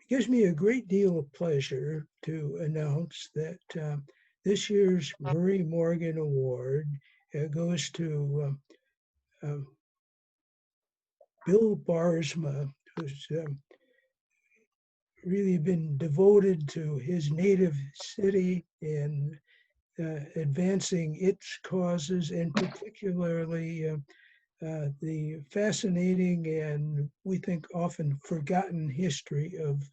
gives me a great deal of pleasure to announce that this year's Murray Morgan Award goes to Bill Baarsma, who's really been devoted to his native city and advancing its causes, and particularly the fascinating and we think often forgotten history of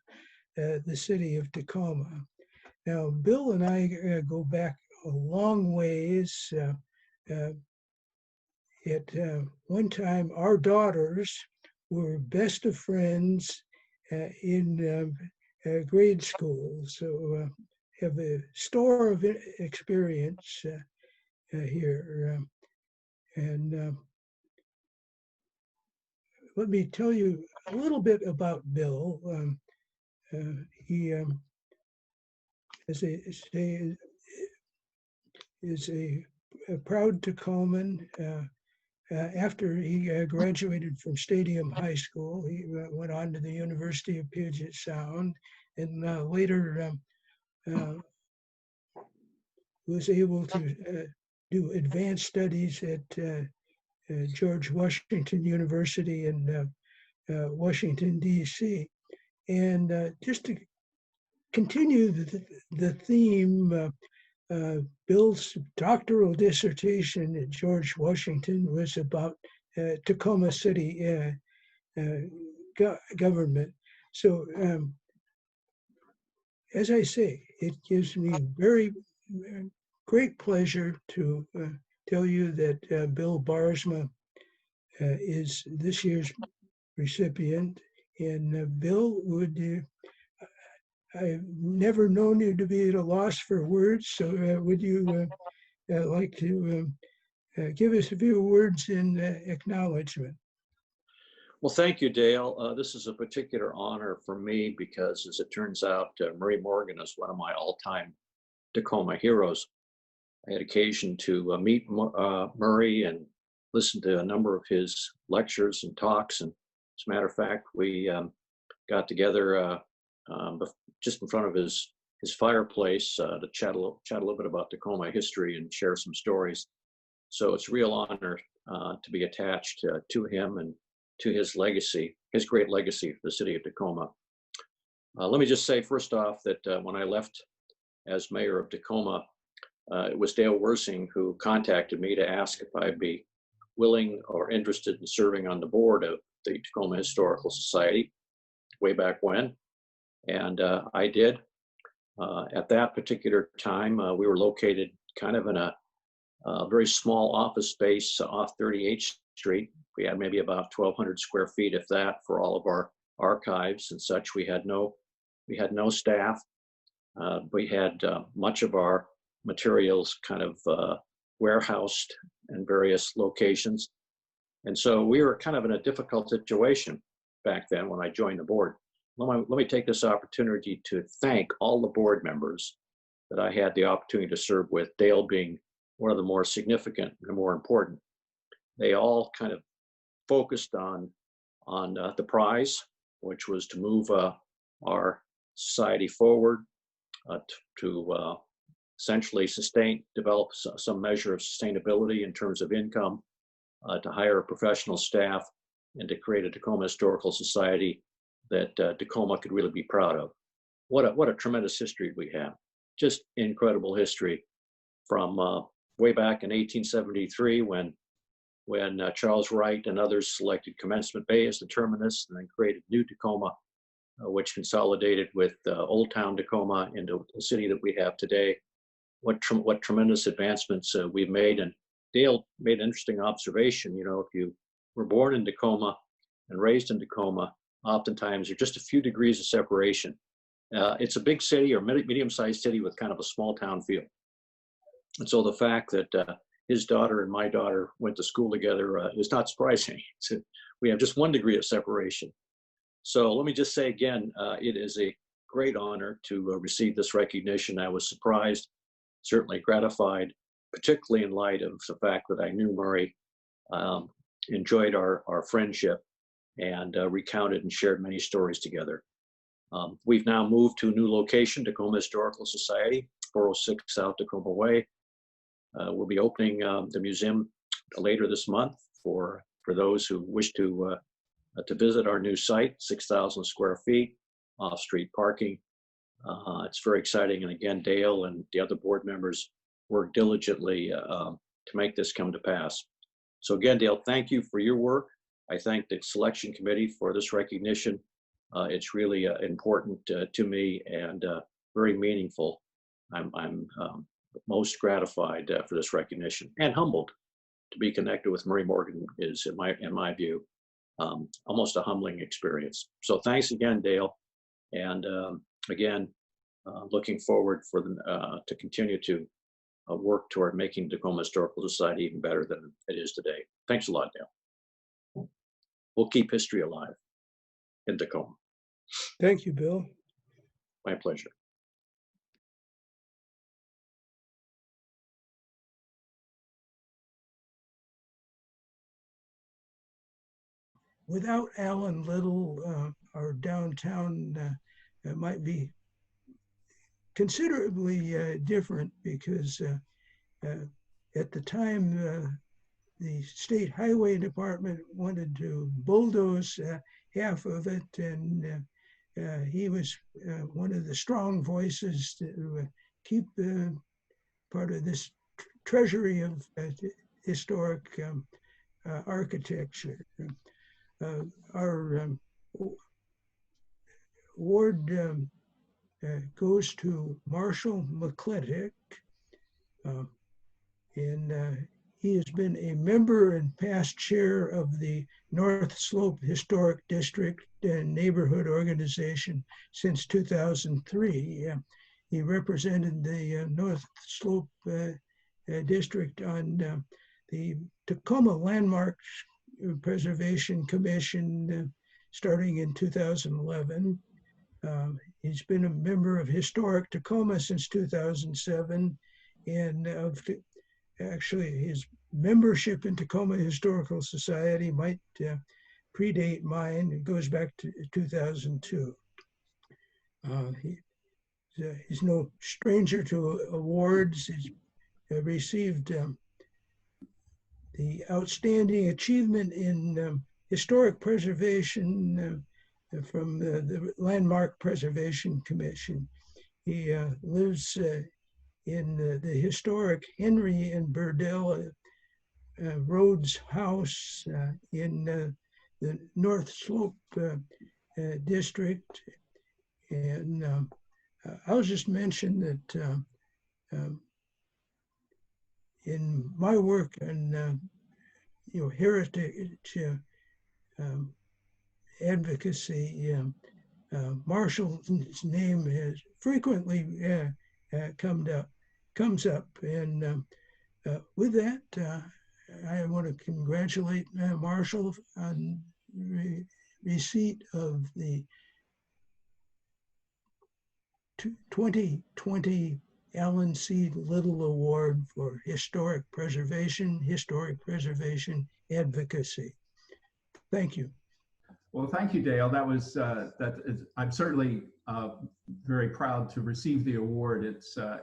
the city of Tacoma. Now, Bill and I go back a long ways. At one time, our daughters were best of friends in grade school. So have a store of experience here. And let me tell you a little bit about Bill. He is a proud Tacoman. After he graduated from Stadium High School, he went on to the University of Puget Sound, and later was able to do advanced studies at George Washington University in Washington, D.C. And just to continue the theme, Bill's doctoral dissertation at George Washington was about Tacoma City government. So as I say, it gives me very great pleasure to tell you that Bill Baarsma is this year's recipient. And Bill, I've never known you to be at a loss for words, so would you like to give us a few words in acknowledgement? Well, thank you, Dale. This is a particular honor for me because, as it turns out, Murray Morgan is one of my all-time Tacoma heroes. I had occasion to meet Murray and listen to a number of his lectures and talks. And as a matter of fact, we got together just in front of his fireplace to chat a little bit about Tacoma history and share some stories. So it's a real honor to be attached to him and to his legacy, his great legacy for the city of Tacoma. Let me just say first off that when I left as mayor of Tacoma, it was Dale Wersing who contacted me to ask if I'd be willing or interested in serving on the board of the Tacoma Historical Society way back when. And I did. At that particular time, we were located kind of in a very small office space off 38th Street. We had maybe about 1,200 square feet, if that, for all of our archives and such. We had no staff. We had much of our materials kind of warehoused in various locations. And so we were kind of in a difficult situation back then when I joined the board. Let me take this opportunity to thank all the board members that I had the opportunity to serve with, Dale being one of the more significant and more important. They all kind of focused on the prize, which was to move our society forward, to essentially develop some measure of sustainability in terms of income, to hire professional staff, and to create a Tacoma Historical Society that Tacoma could really be proud of. What a tremendous history we have. Just incredible history from way back in 1873 when Charles Wright and others selected Commencement Bay as the terminus and then created New Tacoma, which consolidated with Old Town Tacoma into the city that we have today. What tremendous advancements we've made. And Dale made an interesting observation. You know, if you were born in Tacoma and raised in Tacoma, oftentimes you're just a few degrees of separation. It's a big city or medium-sized city with kind of a small town feel. And so the fact that his daughter and my daughter went to school together is not surprising. We have just 1 degree of separation. So let me just say again, it is a great honor to receive this recognition. I was surprised, certainly gratified, particularly in light of the fact that I knew Murray, enjoyed our friendship, and recounted and shared many stories together. We've now moved to a new location, Tacoma Historical Society, 406 South Tacoma Way. We'll be opening the museum later this month for those who wish to visit our new site, 6,000 square feet, off-street parking. It's very exciting. And again, Dale and the other board members work diligently to make this come to pass. So again, Dale, thank you for your work. I thank the selection committee for this recognition. It's really important to me and very meaningful. I'm most gratified for this recognition and humbled to be connected with Marie Morgan is, in my view, almost a humbling experience. So thanks again, Dale. And again, looking forward for to continue to work toward making Tacoma Historical Society even better than it is today. Thanks a lot, Dale. We'll keep history alive in Tacoma. Thank you, Bill. My pleasure. Without Alan Liddle, our downtown might be considerably different because at the time the State Highway Department wanted to bulldoze half of it, and he was one of the strong voices to keep part of this treasury of historic architecture. Our award goes to Marshall McClintock, and he has been a member and past chair of the North Slope Historic District and Neighborhood Organization since 2003. He represented the North Slope District on the Tacoma Landmarks Preservation Commission starting in 2011. He's been a member of Historic Tacoma since 2007, and actually his membership in Tacoma Historical Society might predate mine. It goes back to 2002. He's no stranger to awards. He's received the Outstanding Achievement in Historic Preservation from the Landmark Preservation Commission. He lives in the historic Henry and Burdell Rhodes House in the North Slope District. And I'll just mention that in my work on heritage advocacy, Marshall's name has frequently comes up, and with that, I want to congratulate Marshall on receipt of the 2020 Alan C. Liddle Award for Historic Preservation Advocacy. Thank you. Well, thank you, Dale. That was I'm certainly very proud to receive the award. It's a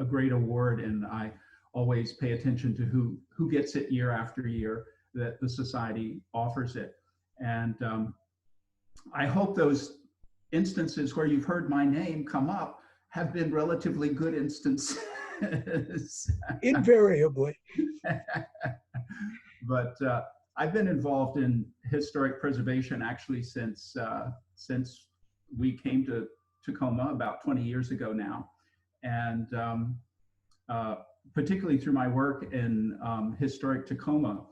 great award, and I always pay attention to who gets it year after year that the society offers it. And I hope those instances where you've heard my name come up have been relatively good instances. Invariably. But I've been involved in historic preservation actually since we came to Tacoma about 20 years ago now. And particularly through my work in historic Tacoma,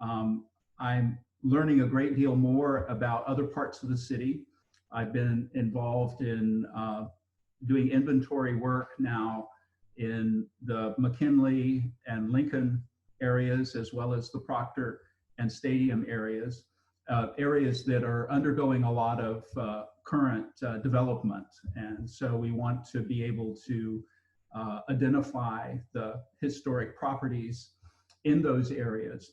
I'm learning a great deal more about other parts of the city. I've been involved in doing inventory work now in the McKinley and Lincoln areas, as well as the Proctor and Stadium areas, areas that are undergoing a lot of current development. And so we want to be able to identify the historic properties in those areas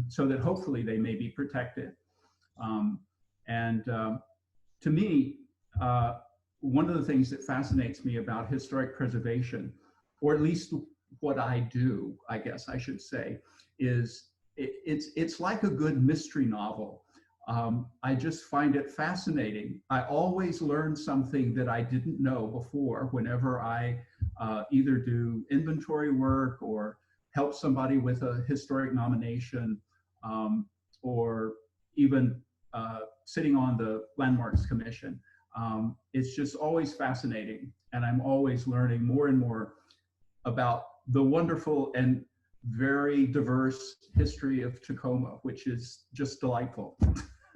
so that hopefully they may be protected. to me, one of the things that fascinates me about historic preservation, or at least what I do, I guess I should say, is it's like a good mystery novel. I just find it fascinating. I always learn something that I didn't know before whenever I either do inventory work or help somebody with a historic nomination, or even sitting on the Landmarks Commission. It's just always fascinating, and I'm always learning more and more about the wonderful and very diverse history of Tacoma, which is just delightful.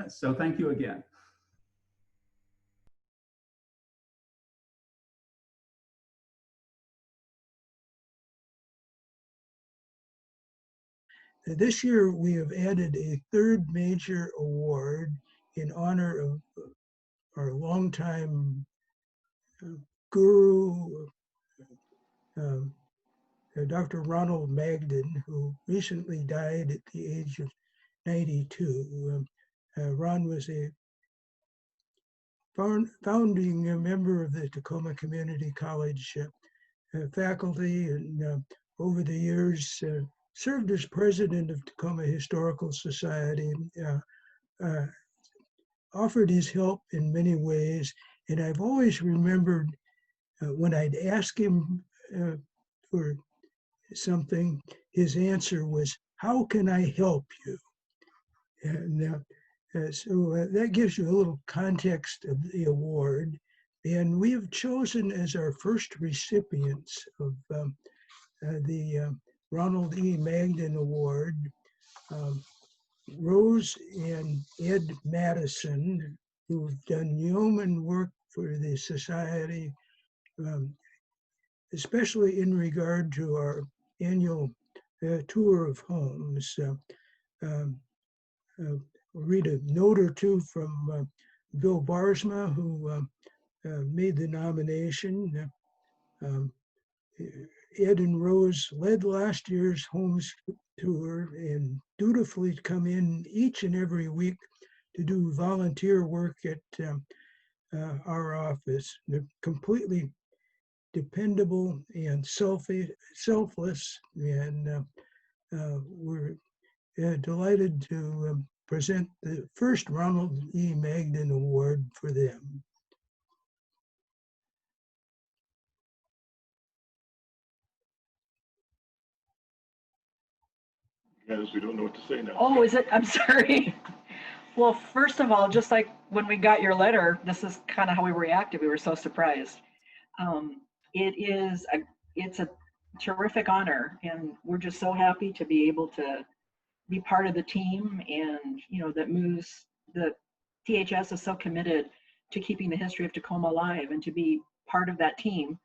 So thank you again. This year, we have added a third major award in honor of our longtime guru, Dr. Ronald Magden, who recently died at the age of 92. Ron was a founding member of the Tacoma Community College faculty, and over the years served as president of Tacoma Historical Society, offered his help in many ways. And I've always remembered when I'd ask him for something, his answer was, "How can I help you?" And so that gives you a little context of the award. And we have chosen as our first recipients of the Ronald E. Magden Award, Rose and Ed Madison, who've done yeoman work for the Society, especially in regard to our annual tour of homes. I'll read a note or two from Bill Baarsma, who made the nomination. Ed and Rose led last year's homes tour and dutifully come in each and every week to do volunteer work at our office. They're completely dependable and selfless, and we're delighted to present the first Ronald E. Magden Award for them. Yes, we don't know what to say now. Oh, is it? I'm sorry. Well, first of all, just like when we got your letter, this is kind of how we reacted. We were so surprised. It's a terrific honor, and we're just so happy to be able to be part of the team. And that moves the THS is so committed to keeping the history of Tacoma alive, and to be part of that team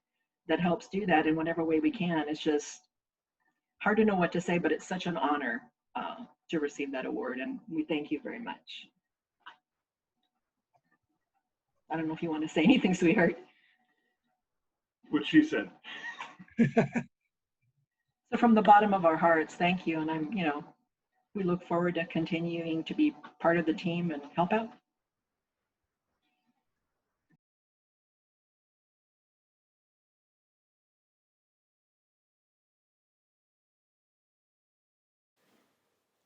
that helps do that in whatever way we can. It's just hard to know what to say, but it's such an honor to receive that award, and we thank you very much. I don't know if you want to say anything, sweetheart. What she said. So from the bottom of our hearts, thank you, and we look forward to continuing to be part of the team and help out.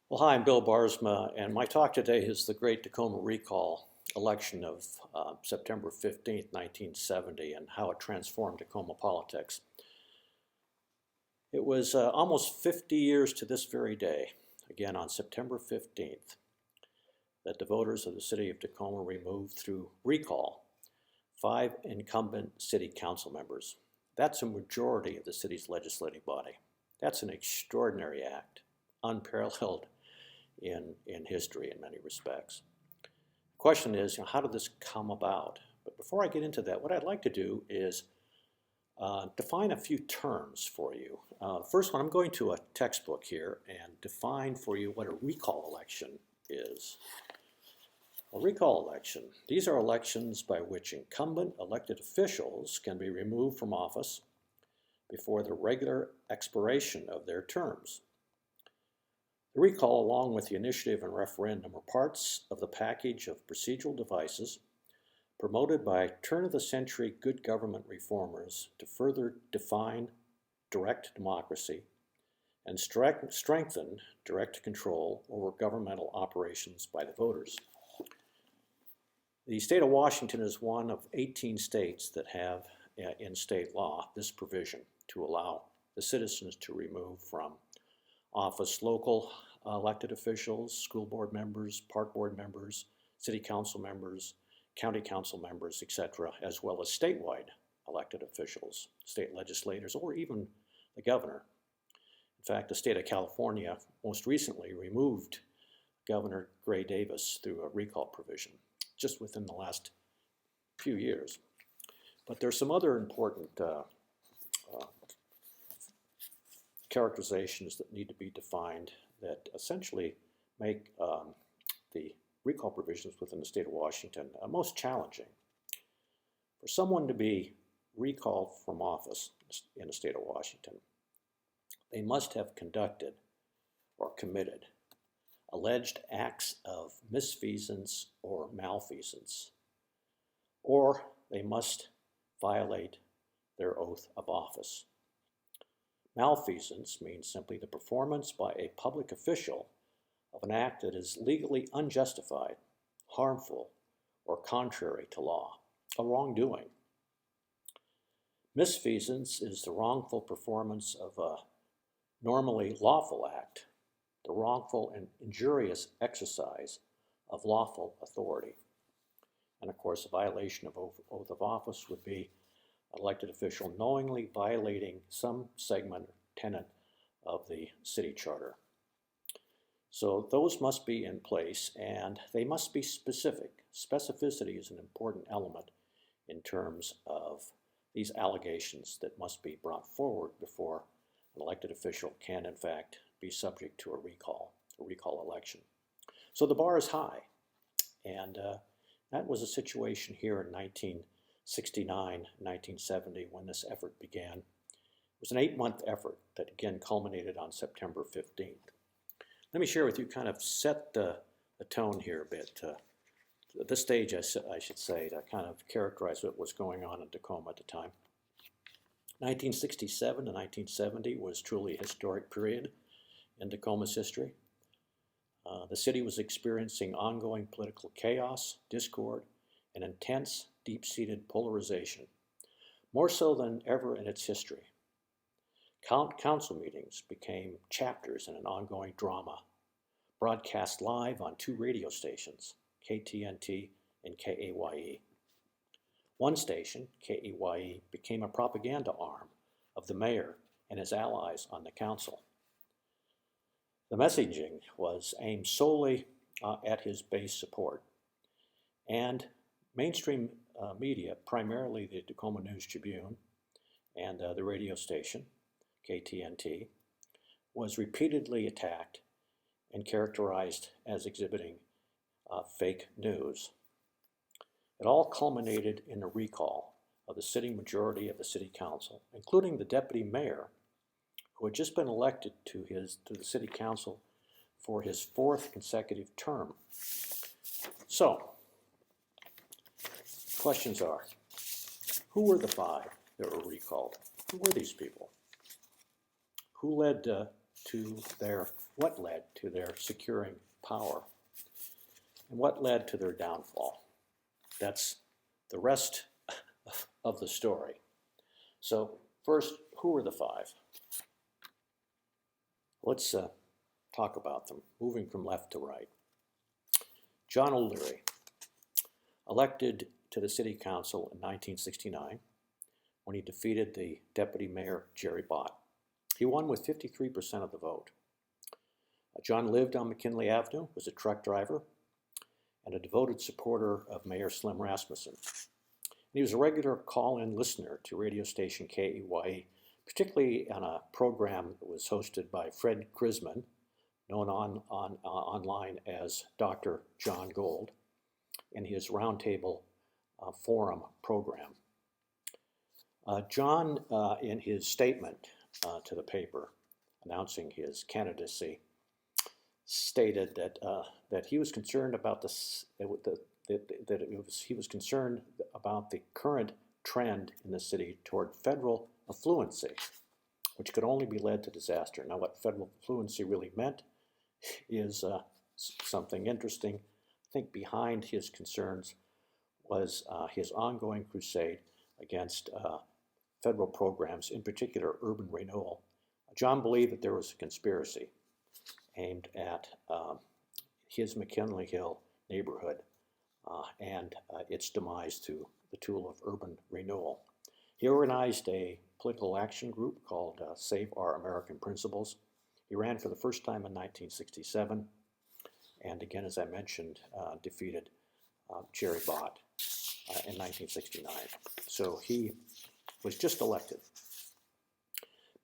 Well, hi, I'm Bill Baarsma, and my talk today is the Great Tacoma Recall election of September 15th, 1970, and how it transformed Tacoma politics. It was almost 50 years to this very day, again on September 15th, that the voters of the city of Tacoma removed through recall 5 incumbent city council members. That's a majority of the city's legislative body. That's an extraordinary act, unparalleled in history in many respects. The question is, how did this come about? But before I get into that, what I'd like to do is define a few terms for you. First one, I'm going to a textbook here and define for you what a recall election is. A recall election, these are elections by which incumbent elected officials can be removed from office before the regular expiration of their terms. The recall, along with the initiative and referendum, are parts of the package of procedural devices promoted by turn-of-the-century good government reformers to further define direct democracy and strengthen direct control over governmental operations by the voters. The state of Washington is one of 18 states that have in state law this provision to allow the citizens to remove from office local elected officials, school board members, park board members, city council members, county council members, etc., as well as statewide elected officials, state legislators, or even the governor. In fact, the state of California most recently removed Governor Gray Davis through a recall provision just within the last few years. But there's some other important characterizations that need to be defined that essentially make the recall provisions within the state of Washington most challenging. For someone to be recalled from office in the state of Washington, they must have conducted or committed alleged acts of misfeasance or malfeasance, or they must violate their oath of office. Malfeasance means simply the performance by a public official of an act that is legally unjustified, harmful, or contrary to law, a wrongdoing. Misfeasance is the wrongful performance of a normally lawful act, the wrongful and injurious exercise of lawful authority. And of course, a violation of oath of office would be an elected official knowingly violating some segment or tenet of the city charter. So those must be in place, and they must be specific. Specificity is an important element in terms of these allegations that must be brought forward before an elected official can, in fact, be subject to a recall election. So the bar is high, and that was a situation here in 1969, 1970, when this effort began. It was an 8-month effort that again culminated on September 15th. Let me share with you, kind of set the tone here a bit. At this stage, I should say, to kind of characterize what was going on in Tacoma at the time. 1967 to 1970 was truly a historic period in Tacoma's history. The city was experiencing ongoing political chaos, discord, and intense, deep-seated polarization, more so than ever in its history. Council meetings became chapters in an ongoing drama, broadcast live on 2 radio stations, KTNT and KAYE. One station, KAYE, became a propaganda arm of the mayor and his allies on the council. The messaging was aimed solely at his base support, and mainstream media, primarily the Tacoma News Tribune and the radio station, KTNT, was repeatedly attacked and characterized as exhibiting fake news. It all culminated in a recall of the sitting majority of the city council, including the deputy mayor, who had just been elected to the city council for his 4th consecutive term. So, questions are, who were the 5 that were recalled? Who were these people? Who led what led to their securing power? And what led to their downfall? That's the rest of the story. So first, who were the 5? Let's talk about them, moving from left to right. John O'Leary, elected to the city council in 1969 when he defeated the deputy mayor, Jerry Bott. He won with 53% of the vote. John lived on McKinley Avenue, was a truck driver, and a devoted supporter of Mayor Slim Rasmussen. And he was a regular call-in listener to radio station KEYE, particularly on a program that was hosted by Fred Grisman, known online as Dr. John Gold, in his Roundtable Forum program. John, in his statement to the paper announcing his candidacy, stated that he was concerned about he was concerned about the current trend in the city toward federal affluency, which could only be led to disaster. Now, what federal affluency really meant is something interesting. I think behind his concerns was his ongoing crusade against federal programs, in particular urban renewal. John believed that there was a conspiracy aimed at his McKinley Hill neighborhood and its demise to the tool of urban renewal. He organized a political action group called Save Our American Principles. He ran for the first time in 1967, and again, as I mentioned, defeated Jerry Bott in 1969. So he was just elected.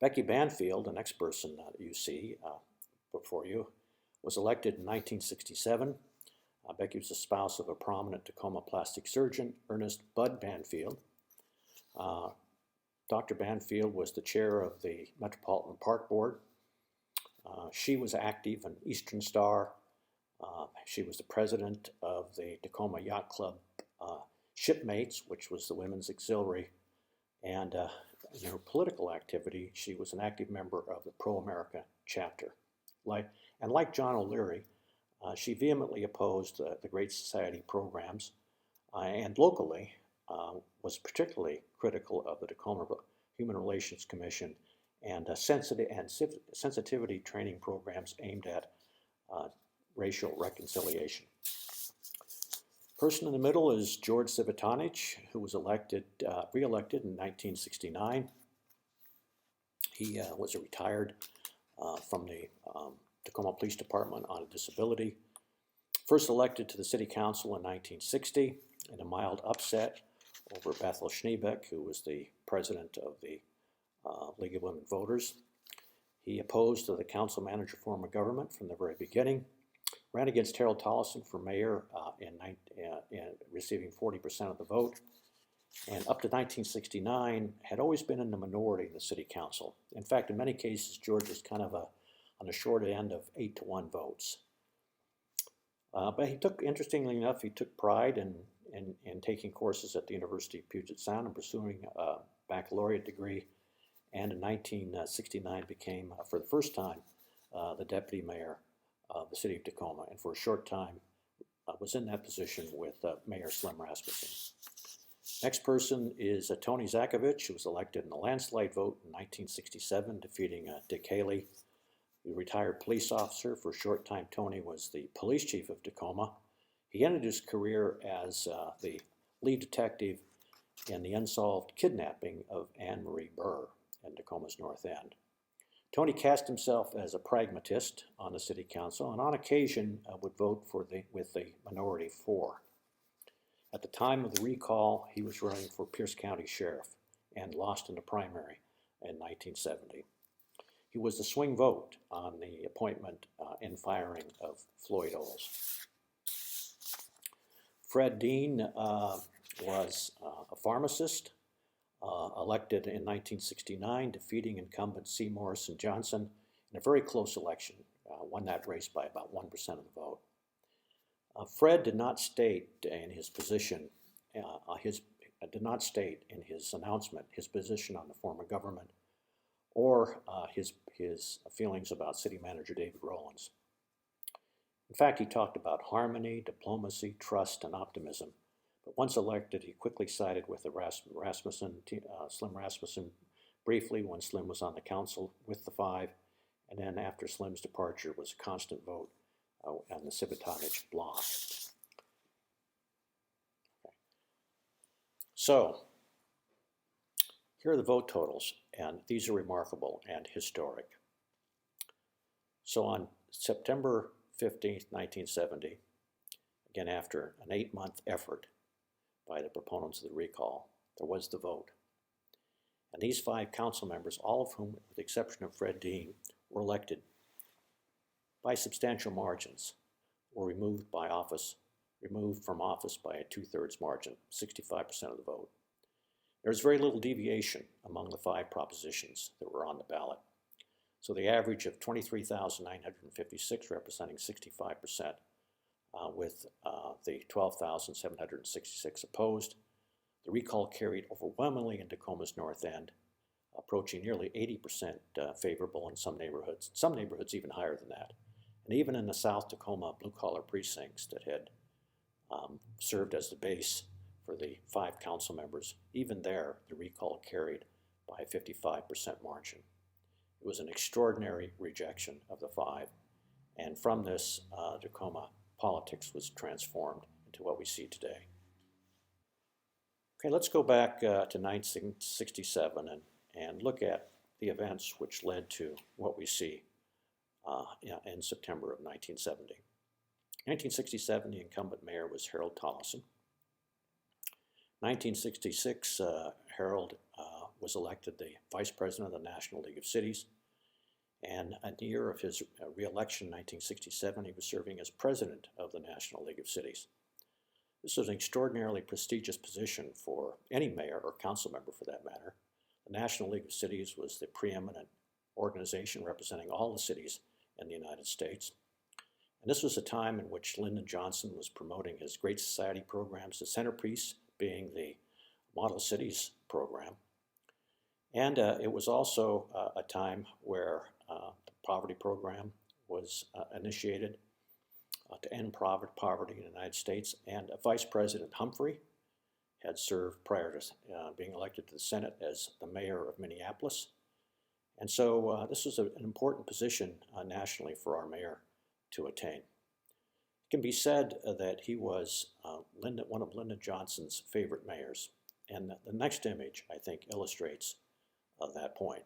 Becky Banfield, the next person that you see before you, was elected in 1967. Becky was the spouse of a prominent Tacoma plastic surgeon, Ernest Bud Banfield. Dr. Banfield was the chair of the Metropolitan Park Board. She was active in Eastern Star. She was the president of the Tacoma Yacht Club Shipmates, which was the women's auxiliary. And in her political activity, she was an active member of the Pro-America chapter. Like John O'Leary, she vehemently opposed the Great Society programs and locally was particularly critical of the Tacoma Human Relations Commission and sensitivity training programs aimed at racial reconciliation. Person in the middle is George Civitanich, who was re-elected in 1969. He was retired from the Tacoma Police Department on a disability. First elected to the City Council in 1960 in a mild upset over Bethel Schneebeck, who was the president of the League of Women Voters. He opposed the council manager form of government from the very beginning. Ran against Harold Tollison for mayor in receiving 40% of the vote. And up to 1969, had always been in the minority in the city council. In fact, in many cases, George was kind of on the short end of 8-1 votes. But interestingly enough, he took pride in taking courses at the University of Puget Sound and pursuing a baccalaureate degree. And in 1969 became, for the first time, the deputy mayor of the city of Tacoma, and for a short time was in that position with Mayor Slim Rasmussen. Next person is Tony Zakovich, who was elected in a landslide vote in 1967, defeating Dick Haley, a retired police officer. For a short time, Tony was the police chief of Tacoma. He ended his career as the lead detective in the unsolved kidnapping of Anne Marie Burr in Tacoma's North End. Tony cast himself as a pragmatist on the city council and on occasion would vote with the minority 4. At the time of the recall, he was running for Pierce County Sheriff and lost in the primary in 1970. He was the swing vote on the appointment and firing of Floyd Oles. Fred Dean was a pharmacist. Elected in 1969, defeating incumbent C. Morrison Johnson in a very close election, won that race by about 1% of the vote. Fred did not state in his position, did not state in his announcement his position on the form of government or his feelings about City Manager David Rowlands. In fact, he talked about harmony, diplomacy, trust, and optimism. But once elected, he quickly sided with the Slim Rasmussen briefly when Slim was on the council with the 5, and then after Slim's departure was a constant vote on the Civitanich block. Okay. So, here are the vote totals, and these are remarkable and historic. So on September 15th, 1970, again after an 8-month effort by the proponents of the recall, there was the vote. And these 5 council members, all of whom, with the exception of Fred Dean, were elected by substantial margins, were removed from office by a 2/3 margin, 65% of the vote. There was very little deviation among the 5 propositions that were on the ballot. So the average of 23,956 representing 65%, with the 12,766 opposed. The recall carried overwhelmingly in Tacoma's north end, approaching nearly 80% favorable in some neighborhoods even higher than that. And even in the South Tacoma blue-collar precincts that had served as the base for the 5 council members, even there, the recall carried by a 55% margin. It was an extraordinary rejection of the 5, and from this, Tacoma politics was transformed into what we see today. Okay, let's go back to 1967 and look at the events which led to what we see in September of 1970. 1967, the incumbent mayor was Harold Tollison. 1966, Harold was elected the vice president of the National League of Cities. And in the year of his re-election in 1967, he was serving as president of the National League of Cities. This was an extraordinarily prestigious position for any mayor or council member for that matter. The National League of Cities was the preeminent organization representing all the cities in the United States. And this was a time in which Lyndon Johnson was promoting his Great Society programs, the centerpiece being the Model Cities program. And it was also a time where the poverty program was initiated to end poverty in the United States. And Vice President Humphrey had served prior to being elected to the Senate as the mayor of Minneapolis. And so this was an important position nationally for our mayor to attain. It can be said that he was one of Lyndon Johnson's favorite mayors. And the next image, I think, illustrates that point.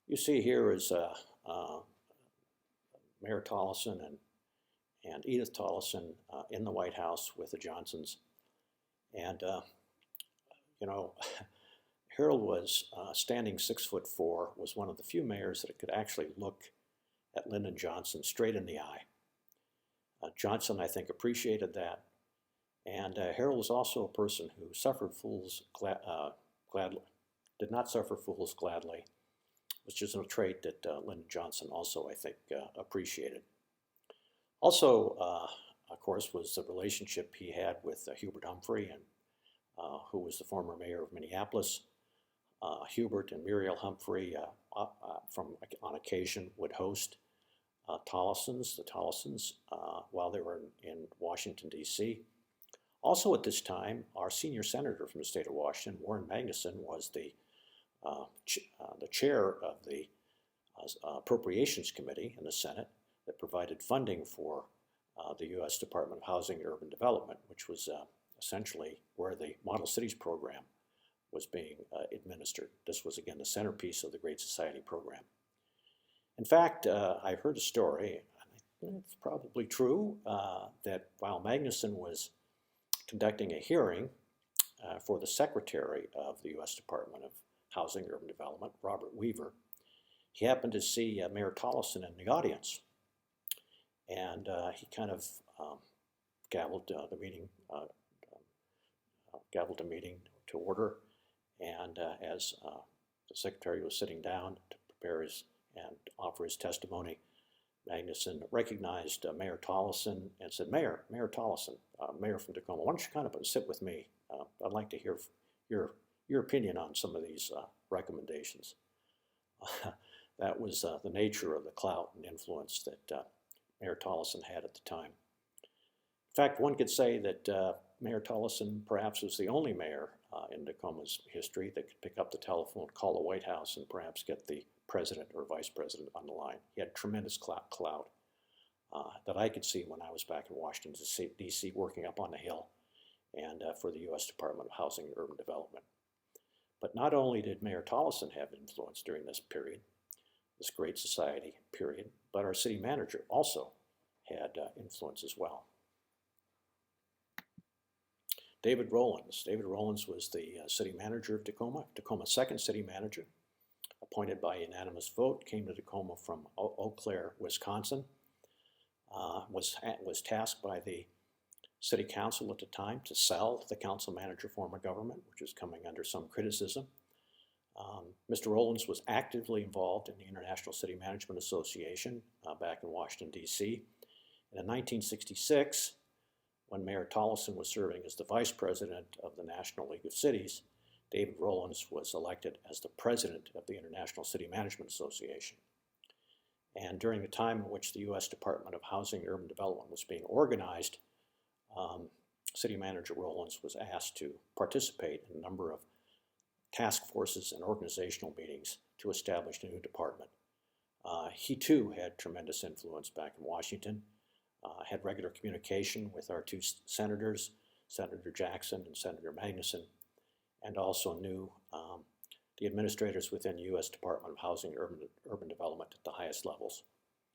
You see here is Mayor Tollison and Edith Tollison in the White House with the Johnsons. And, you know, Harold was standing 6'4", was one of the few mayors that could actually look at Lyndon Johnson straight in the eye. Johnson, I think, appreciated that. And Harold was also a person who suffered fools gladly, did not suffer fools gladly, which is a trait that Lyndon Johnson also, I think, appreciated. Also, of course, was the relationship he had with Hubert Humphrey, and who was the former mayor of Minneapolis. Hubert and Muriel Humphrey, on occasion, would host the Tollisons, while they were in Washington, D.C. Also at this time, our senior senator from the state of Washington, Warren Magnuson, was the chair of the Appropriations Committee in the Senate that provided funding for the U.S. Department of Housing and Urban Development, which was essentially where the Model Cities program was being administered. This was, again, the centerpiece of the Great Society program. In fact, I heard a story, and it's probably true, that while Magnuson was conducting a hearing for the Secretary of the U.S. Department of Housing and Urban Development, Robert Weaver, he happened to see Mayor Tollison in the audience. And he kind of gavelled the meeting to order. And as the Secretary was sitting down to prepare and offer his testimony, Magnuson recognized Mayor Tollison and said, Mayor Tollison, Mayor from Tacoma, why don't you kind of sit with me? I'd like to hear your opinion on some of these recommendations. That was the nature of the clout and influence that Mayor Tollison had at the time. In fact, one could say that Mayor Tollison perhaps was the only mayor in Tacoma's history that could pick up the telephone, call the White House, and perhaps get the president or vice president on the line. He had tremendous clout that I could see when I was back in Washington, D.C., working up on the Hill and for the U.S. Department of Housing and Urban Development. But not only did Mayor Tollison have influence during this period, this Great Society period, but our city manager also had influence as well. David Rowlands. David Rowlands was the city manager of Tacoma, Tacoma's second city manager, appointed by unanimous vote, came to Tacoma from Eau Claire, Wisconsin, was tasked by the city council at the time to sell the council manager form of government, which was coming under some criticism. Mr. Rowlands was actively involved in the International City Management Association back in Washington, D.C. And in 1966, when Mayor Tolleson was serving as the vice president of the National League of Cities, David Rowlands was elected as the president of the International City Management Association. And during the time in which the U.S. Department of Housing and Urban Development was being organized, City Manager Rowlands was asked to participate in a number of task forces and organizational meetings to establish a new department. He too had tremendous influence back in Washington, had regular communication with our two senators, Senator Jackson and Senator Magnuson, and also knew the administrators within the U.S. Department of Housing and Urban Development at the highest levels.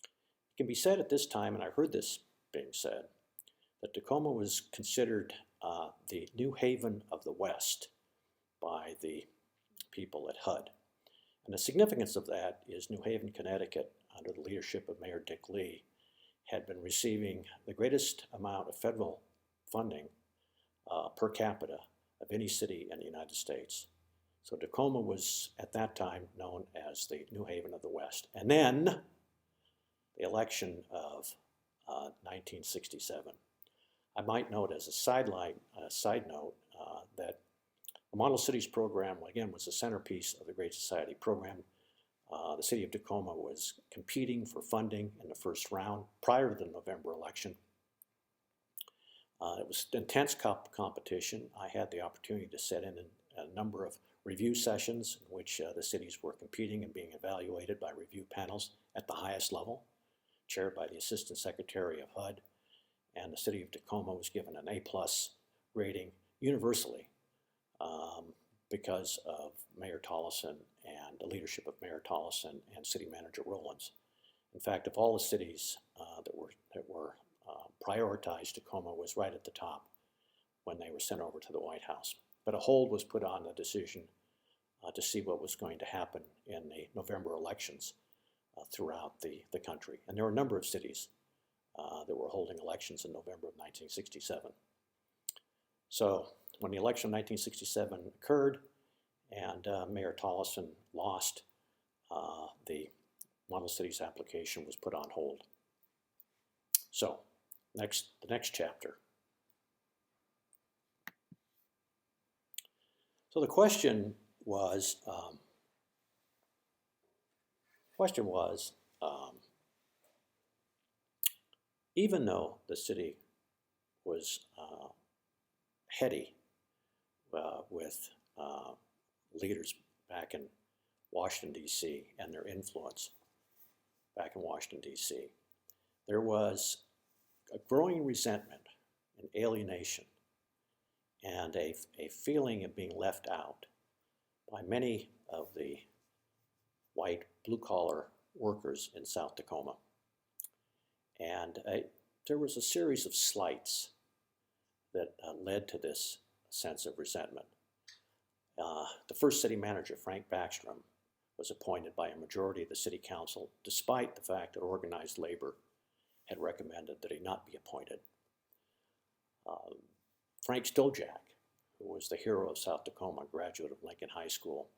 It can be said at this time, and I heard this being said, that Tacoma was considered the New Haven of the West by the people at HUD. And the significance of that is New Haven, Connecticut, under the leadership of Mayor Dick Lee, had been receiving the greatest amount of federal funding per capita of any city in the United States. So Tacoma was at that time known as the New Haven of the West. And then the election of 1967. I might note as a side note that the Model Cities program, again, was the centerpiece of the Great Society program. The city of Tacoma was competing for funding in the first round prior to the November election. It was intense competition. I had the opportunity to sit in a number of review sessions in which the cities were competing and being evaluated by review panels at the highest level, chaired by the Assistant Secretary of HUD. And the city of Tacoma was given an A+ rating universally because of Mayor Tolleson and the leadership of Mayor Tolleson and City Manager Rowlands. In fact, of all the cities that were prioritized, Tacoma was right at the top when they were sent over to the White House. But a hold was put on the decision to see what was going to happen in the November elections throughout the country. And there were a number of cities that were holding elections in November of 1967. So when the election of 1967 occurred and Mayor Tolleson lost, the Model Cities application was put on hold. So the next chapter. So the question was, even though the city was heady with leaders back in Washington, D.C. and their influence back in Washington, D.C., there was a growing resentment and alienation and a feeling of being left out by many of the white blue-collar workers in South Tacoma. And there was a series of slights that led to this sense of resentment. The first city manager, Frank Backstrom, was appointed by a majority of the city council, despite the fact that organized labor had recommended that he not be appointed. Frank Stojak, who was the hero of South Tacoma, graduate of Lincoln High School,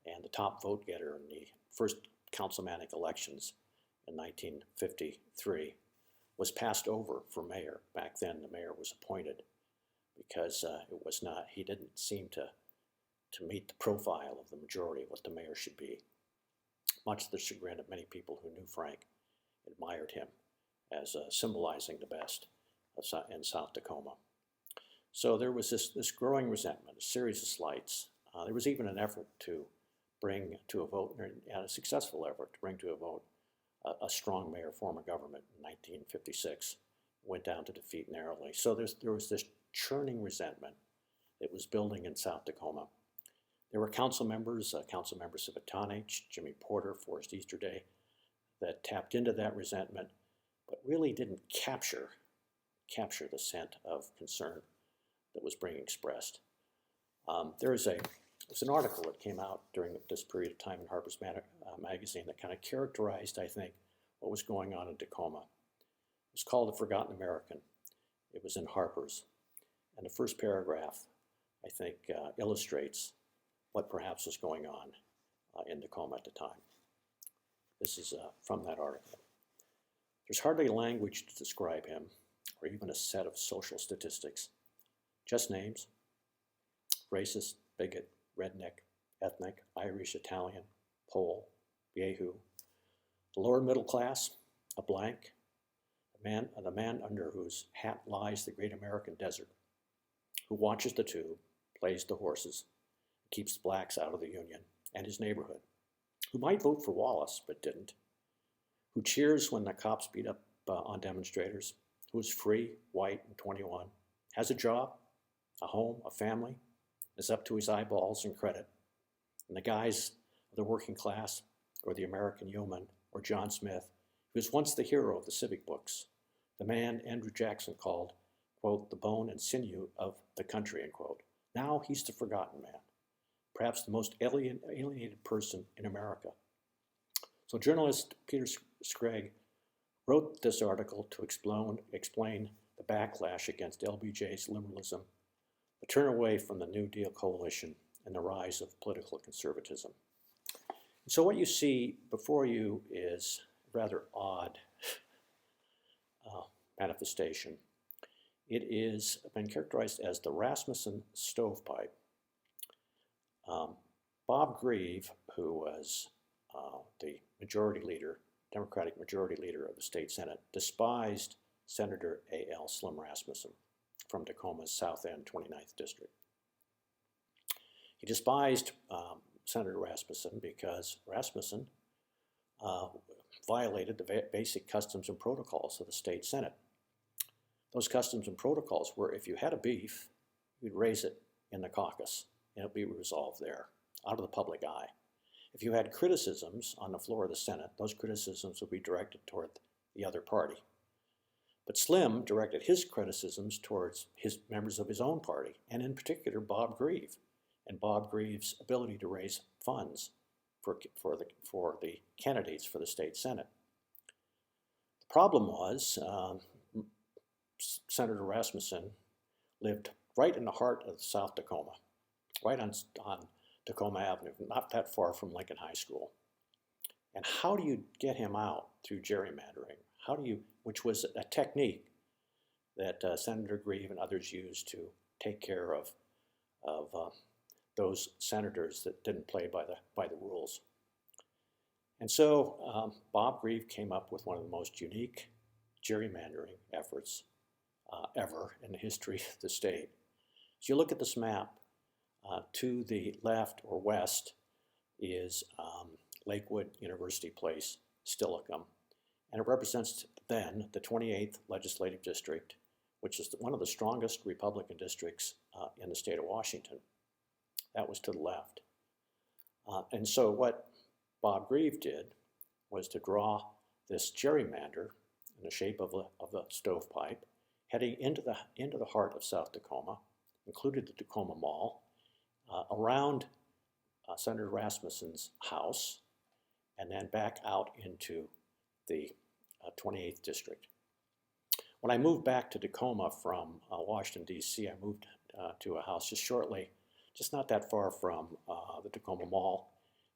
and the top vote getter in the first councilmanic elections in 1953, was passed over for mayor. Back then, the mayor was appointed because he didn't seem to meet the profile of the majority of what the mayor should be. Much to the chagrin of many people who knew Frank, admired him as symbolizing the best in South Tacoma. So there was this growing resentment, a series of slights. There was even an effort to bring to a vote, and a successful effort to bring to a vote, a strong mayor form of government in 1956. Went down to defeat narrowly. So there was this churning resentment that was building in South Tacoma. There were council members Sabatonich, Jimmy Porter, Forrest Easterday, that tapped into that resentment, but really didn't capture the scent of concern that was being expressed. There's an article that came out during this period of time in Harper's Magazine that kind of characterized, I think, what was going on in Tacoma. It was called The Forgotten American. It was in Harper's. And the first paragraph, I think, illustrates what perhaps was going on in Tacoma at the time. This is from that article. There's hardly language to describe him, or even a set of social statistics. Just names: racist, bigot, redneck, ethnic, Irish, Italian, Pole, Yehu. The lower middle class, a blank, the man under whose hat lies the great American desert, who watches the tube, plays the horses, keeps blacks out of the Union and his neighborhood, who might vote for Wallace but didn't, who cheers when the cops beat up on demonstrators, who is free, white, and 21, has a job, a home, a family, is up to his eyeballs in credit, in the guise of the working class or the American yeoman or John Smith, who was once the hero of the civic books, the man Andrew Jackson called, quote, the bone and sinew of the country, end quote. Now he's the forgotten man, perhaps the most alienated person in America. So journalist Peter Scragg wrote this article to explain the backlash against LBJ's liberalism, the turn away from the New Deal coalition, and the rise of political conservatism. And so what you see before you is a rather odd manifestation. It is been characterized as the Rasmussen stovepipe. Bob Grieve, who was the majority leader, Democratic majority leader of the state Senate, despised Senator A.L. Slim Rasmussen from Tacoma's South End 29th District. He despised Senator Rasmussen because Rasmussen violated the basic customs and protocols of the state Senate. Those customs and protocols were if you had a beef, you'd raise it in the caucus and it'd be resolved there, out of the public eye. If you had criticisms on the floor of the Senate, those criticisms would be directed toward the other party. But Slim directed his criticisms towards his members of his own party, and in particular Bob Grieve, and Bob Grieve's ability to raise funds for the candidates for the state Senate. The problem was Senator Rasmussen lived right in the heart of South Tacoma, right on Tacoma Avenue, not that far from Lincoln High School. And how do you get him out through gerrymandering? Which was a technique that Senator Grieve and others used to take care of those senators that didn't play by the rules. And so Bob Grieve came up with one of the most unique gerrymandering efforts ever in the history of the state. As you look at this map, to the left or west is Lakewood University Place, Steilacoom, and it represents then the 28th Legislative District, which is one of the strongest Republican districts in the state of Washington. That was to the left. And so what Bob Grieve did was to draw this gerrymander in the shape of the stovepipe, heading into the heart of South Tacoma, included the Tacoma Mall, around Senator Rasmussen's house, and then back out into the 28th District. When I moved back to Tacoma from Washington, D.C., I moved to a house just not that far from the Tacoma Mall.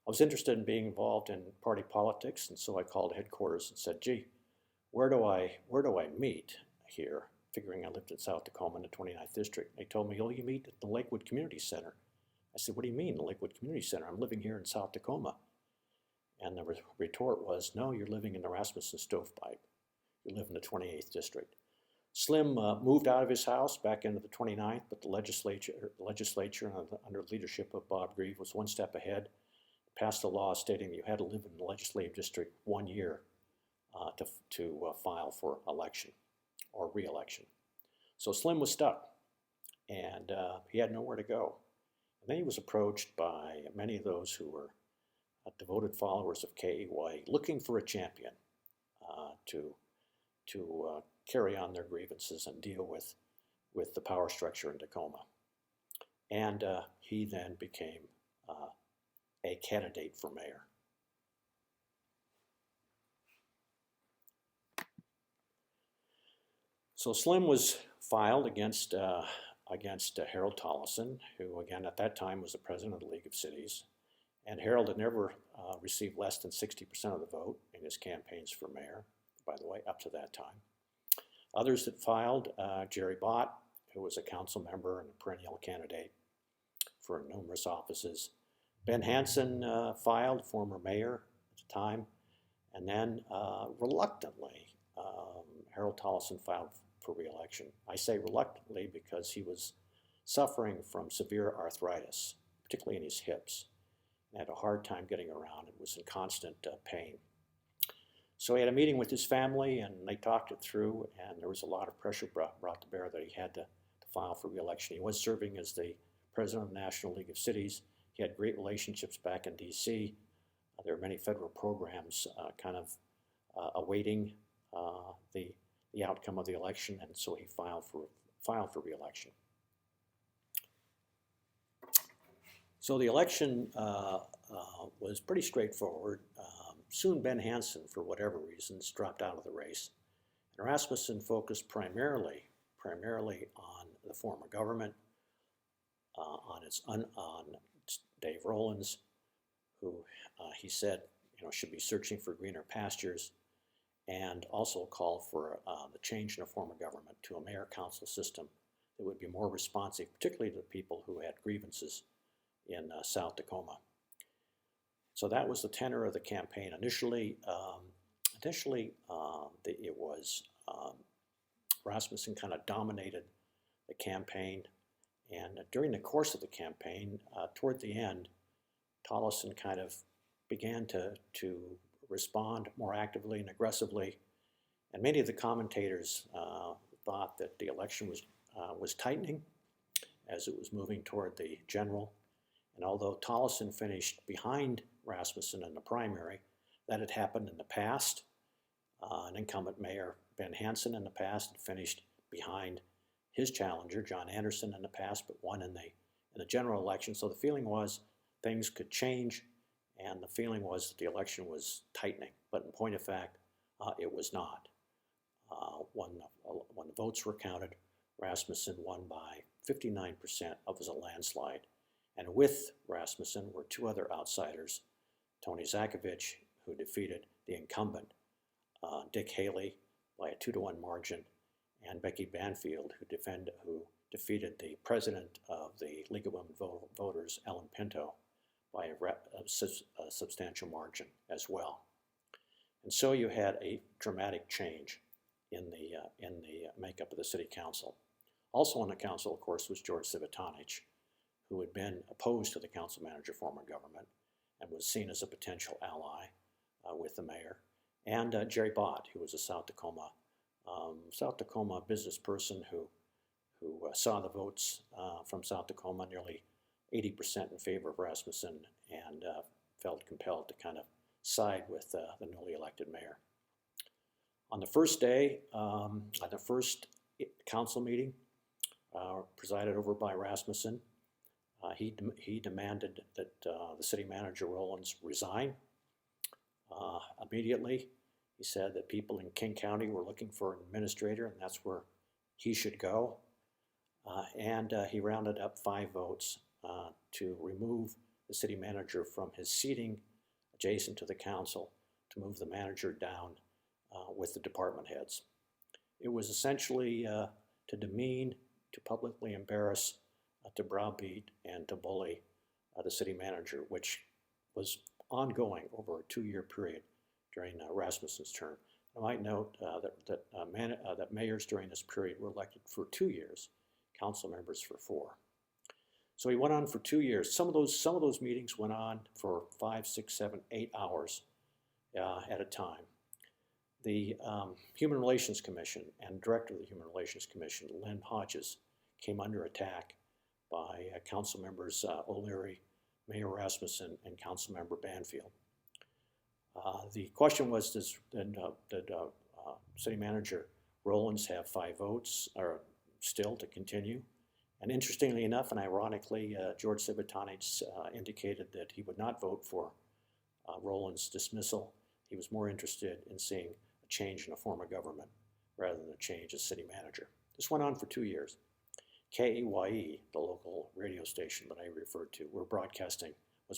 I was interested in being involved in party politics, and so I called headquarters and said, gee, where do I meet here? Figuring I lived in South Tacoma in the 29th District. They told me, oh, you meet at the Lakewood Community Center. I said, what do you mean, the Lakewood Community Center? I'm living here in South Tacoma. And the retort was, no, you're living in the Rasmussen stovepipe. You live in the 28th District. Slim moved out of his house back into the 29th, but the legislature under the leadership of Bob Grieve was one step ahead, passed a law stating that you had to live in the legislative district 1 year to file for election or re-election. So Slim was stuck, and he had nowhere to go. And then he was approached by many of those who were devoted followers of KEY, looking for a champion to carry on their grievances and deal with the power structure in Tacoma. And he then became a candidate for mayor. So Slim was filed against against Harold Tollison, who again at that time was the president of the League of Cities. And Harold had never received less than 60% of the vote in his campaigns for mayor, by the way, up to that time. Others that filed, Jerry Bott, who was a council member and a perennial candidate for numerous offices. Ben Hansen filed, former mayor at the time. And then reluctantly, Harold Tollison filed for re-election. I say reluctantly because he was suffering from severe arthritis, particularly in his hips, and had a hard time getting around and was in constant pain. So he had a meeting with his family and they talked it through, and there was a lot of pressure brought to bear that he had to file for re-election. He was serving as the president of the National League of Cities. He had great relationships back in DC. There are many federal programs kind of awaiting the outcome of the election, and so he filed for re-election. So the election was pretty straightforward. Soon Ben Hansen, for whatever reasons, dropped out of the race. And Rasmussen focused primarily on the form of government, on Dave Rowlands, who he said should be searching for greener pastures, and also called for the change in a form of government to a mayor-council system that would be more responsive, particularly to people who had grievances in South Tacoma. So that was the tenor of the campaign. Initially, it was Rasmussen kind of dominated the campaign, and during the course of the campaign, toward the end, Tollison kind of began to respond more actively and aggressively, and many of the commentators thought that the election was tightening as it was moving toward the general. And although Tollison finished behind Rasmussen in the primary, that had happened in the past. An incumbent mayor, Ben Hansen, in the past had finished behind his challenger, John Anderson, in the past, but won in the general election. So the feeling was things could change, and the feeling was that the election was tightening. But in point of fact, it was not. When the votes were counted, Rasmussen won by 59%. It was a landslide. And with Rasmussen were two other outsiders, Tony Zakovich, who defeated the incumbent, Dick Haley, by a 2-to-1 margin, and Becky Banfield, who defeated the president of the League of Women Voters, Ellen Pinto, by a substantial margin as well. And so you had a dramatic change in the makeup of the city council. Also on the council, of course, was George Civitanich, who had been opposed to the council manager form of government and was seen as a potential ally with the mayor, and Jerry Bott, who was a South Tacoma business person who saw the votes from South Tacoma, nearly 80% in favor of Rasmussen, and felt compelled to kind of side with the newly elected mayor. On the first day, at the first council meeting, presided over by Rasmussen, he demanded that the city manager, Rowlands, resign immediately. He said that people in King County were looking for an administrator, and that's where he should go. And he rounded up 5 votes to remove the city manager from his seating adjacent to the council, to move the manager down with the department heads. It was essentially to demean, to publicly embarrass, to browbeat, and to bully the city manager, which was ongoing over a 2-year period during Rasmussen's term. I might note that mayors during this period were elected for 2 years, council members for 4. So he went on for 2 years. Some of those meetings went on for 5, 6, 7, 8 hours at a time. The Human Relations Commission and director of the Human Relations Commission, Lynn Hodges, came under attack by council members O'Leary, Mayor Rasmussen, and council member Banfield. The question was, did city manager Rowlands have 5 votes or still to continue? And interestingly enough, and ironically, George Civitanich indicated that he would not vote for Rowlands' dismissal. He was more interested in seeing a change in a form of government rather than a change as city manager. This went on for 2 years. KEYE, the local radio station that I referred to, was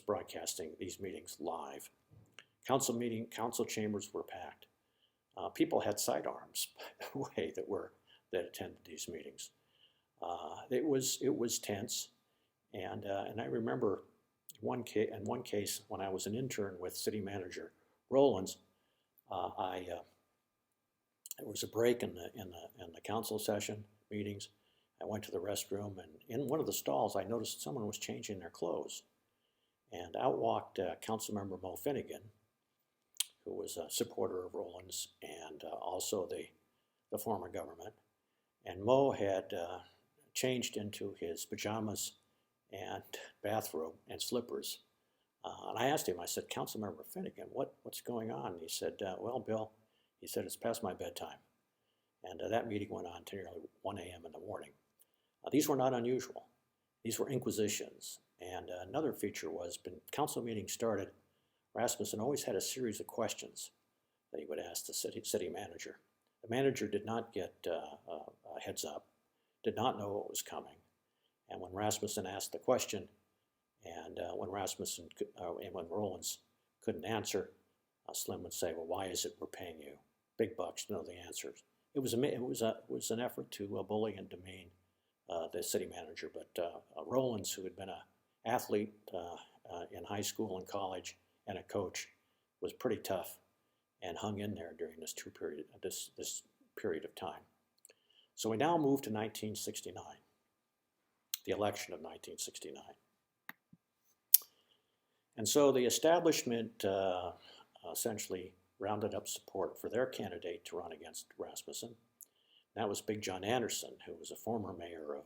broadcasting these meetings live. Council chambers were packed. People had sidearms, by the way, that attended these meetings. It was tense, and I remember in one case when I was an intern with City Manager Rowlands, there was a break in the council session meetings. I went to the restroom, and in one of the stalls, I noticed someone was changing their clothes, and out walked Councilmember Mo Finnegan, who was a supporter of Rowlands and also the form of government. And Mo had changed into his pajamas and bathrobe and slippers. And I asked him, I said, Councilmember Finnegan, what's going on? And he said, well, Bill, he said, it's past my bedtime. And that meeting went on to nearly 1 a.m. in the morning. These were not unusual. These were inquisitions. And another feature was when council meetings started, Rasmussen always had a series of questions that he would ask the city manager. The manager did not get a heads up, did not know what was coming. And when Rasmussen asked the question, and when Rowlands couldn't answer, Slim would say, well, why is it we're paying you big bucks to know the answers? It was an effort to bully and demean the city manager, but Rowlands, who had been an athlete in high school and college and a coach, was pretty tough and hung in there during this period of time. So we now move to 1969, the election of 1969. And so the establishment essentially rounded up support for their candidate to run against Rasmussen. That was Big John Anderson, who was a former mayor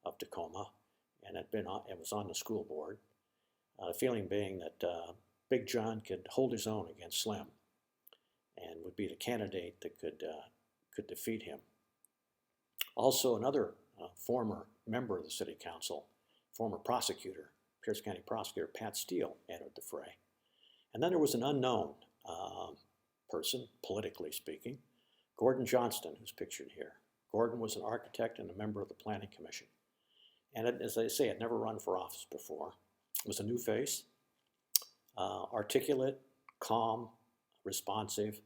of Tacoma and was on the school board. The feeling being that Big John could hold his own against Slim and would be the candidate that could defeat him. Also, another former member of the city council, former prosecutor, Pierce County prosecutor Pat Steele, entered the fray. And then there was an unknown person, politically speaking, Gordon Johnston, who's pictured here. Gordon was an architect and a member of the Planning Commission. And as I say, had never run for office before. Was a new face, articulate, calm, responsive,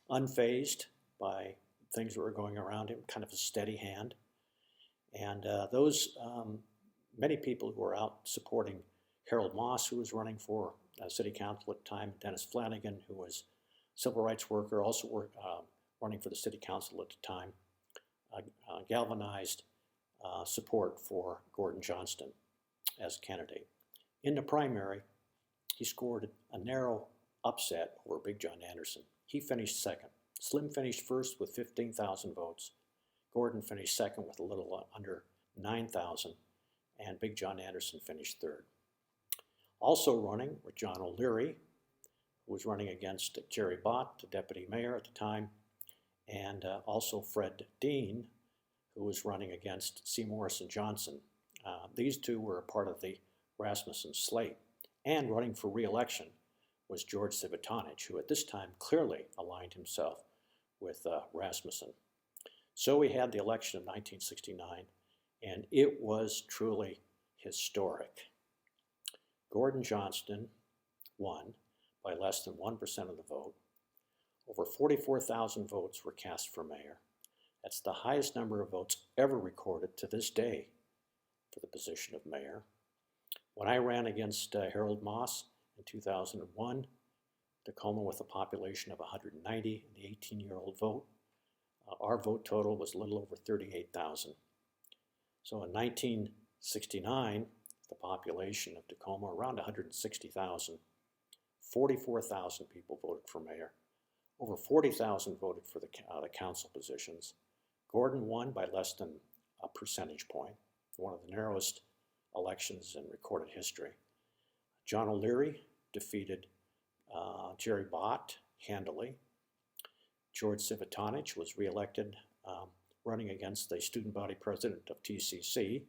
unfazed by things that were going around him, kind of a steady hand. And many people who were out supporting Harold Moss, who was running for city council at the time, Dennis Flanagan, who was a civil rights worker, also running for the city council at the time, galvanized support for Gordon Johnston as a candidate. In the primary, he scored a narrow upset over Big John Anderson. He finished second. Slim finished first with 15,000 votes. Gordon finished second with a little under 9,000, and Big John Anderson finished third. Also running were John O'Leary, who was running against Jerry Bott, the deputy mayor at the time, and also Fred Dean, who was running against C. Morrison Johnson. These two were a part of the Rasmussen slate. And running for re-election was George Civitanich, who at this time clearly aligned himself with Rasmussen. So we had the election of 1969, and it was truly historic. Gordon Johnston won by less than 1% of the vote. Over 44,000 votes were cast for mayor. That's the highest number of votes ever recorded to this day for the position of mayor. When I ran against Harold Moss in 2001, Tacoma with a population of 190 and the 18-year-old vote, our vote total was a little over 38,000. So in 1969, the population of Tacoma around 160,000, 44,000 people voted for mayor. Over 40,000 voted for the council positions. Gordon won by less than a percentage point, one of the narrowest elections in recorded history. John O'Leary defeated Jerry Bott handily. George Civitanich was reelected, running against the student body president of TCC.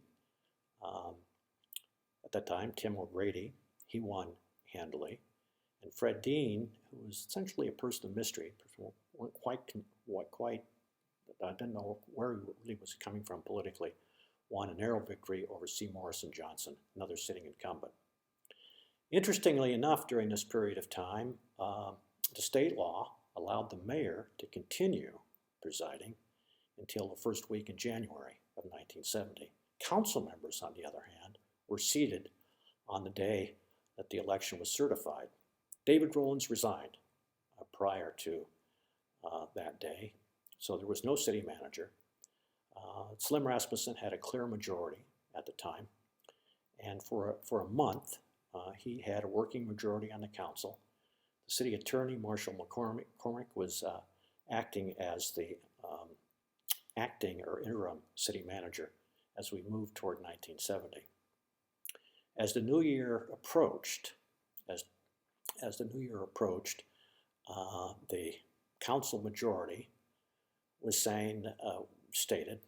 At that time, Tim O'Grady, he won handily. And Fred Dean, who was essentially a person of mystery, weren't quite but I didn't know where he really was coming from politically, won a narrow victory over C. Morrison Johnson, another sitting incumbent. Interestingly enough, during this period of time, the state law allowed the mayor to continue presiding until the first week in January of 1970. Council members, on the other hand, were seated on the day that the election was certified. David Rowlands resigned prior to that day, so there was no city manager. Slim Rasmussen had a clear majority at the time, and for a month, he had a working majority on the council. The city attorney, Marshall McCormick, was acting as the acting or interim city manager as we moved toward 1970. As the new year approached, the council majority was stated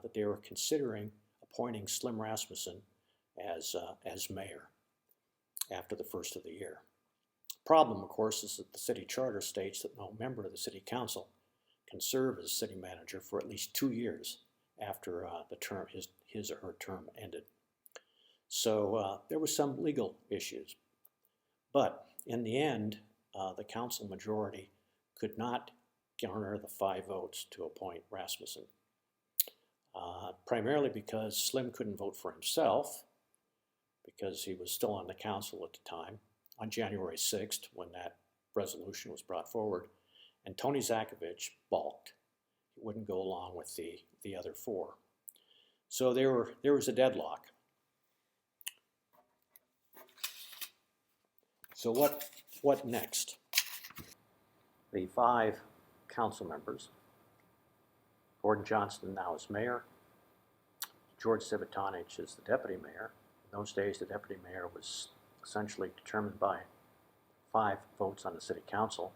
that they were considering appointing Slim Rasmussen as mayor after the first of the year. Problem, of course, is that the city charter states that no member of the city council can serve as city manager for at least 2 years after his or her term ended. So there were some legal issues, but in the end, the council majority could not garner the 5 votes to appoint Rasmussen, primarily because Slim couldn't vote for himself because he was still on the council at the time, on January 6th when that resolution was brought forward, and Tony Zakovich balked. He wouldn't go along with the other 4. So there was a deadlock. So what next? The 5 council members, Gordon Johnston now is mayor, George Civitanich is the deputy mayor. In those days, the deputy mayor was essentially determined by 5 votes on the city council.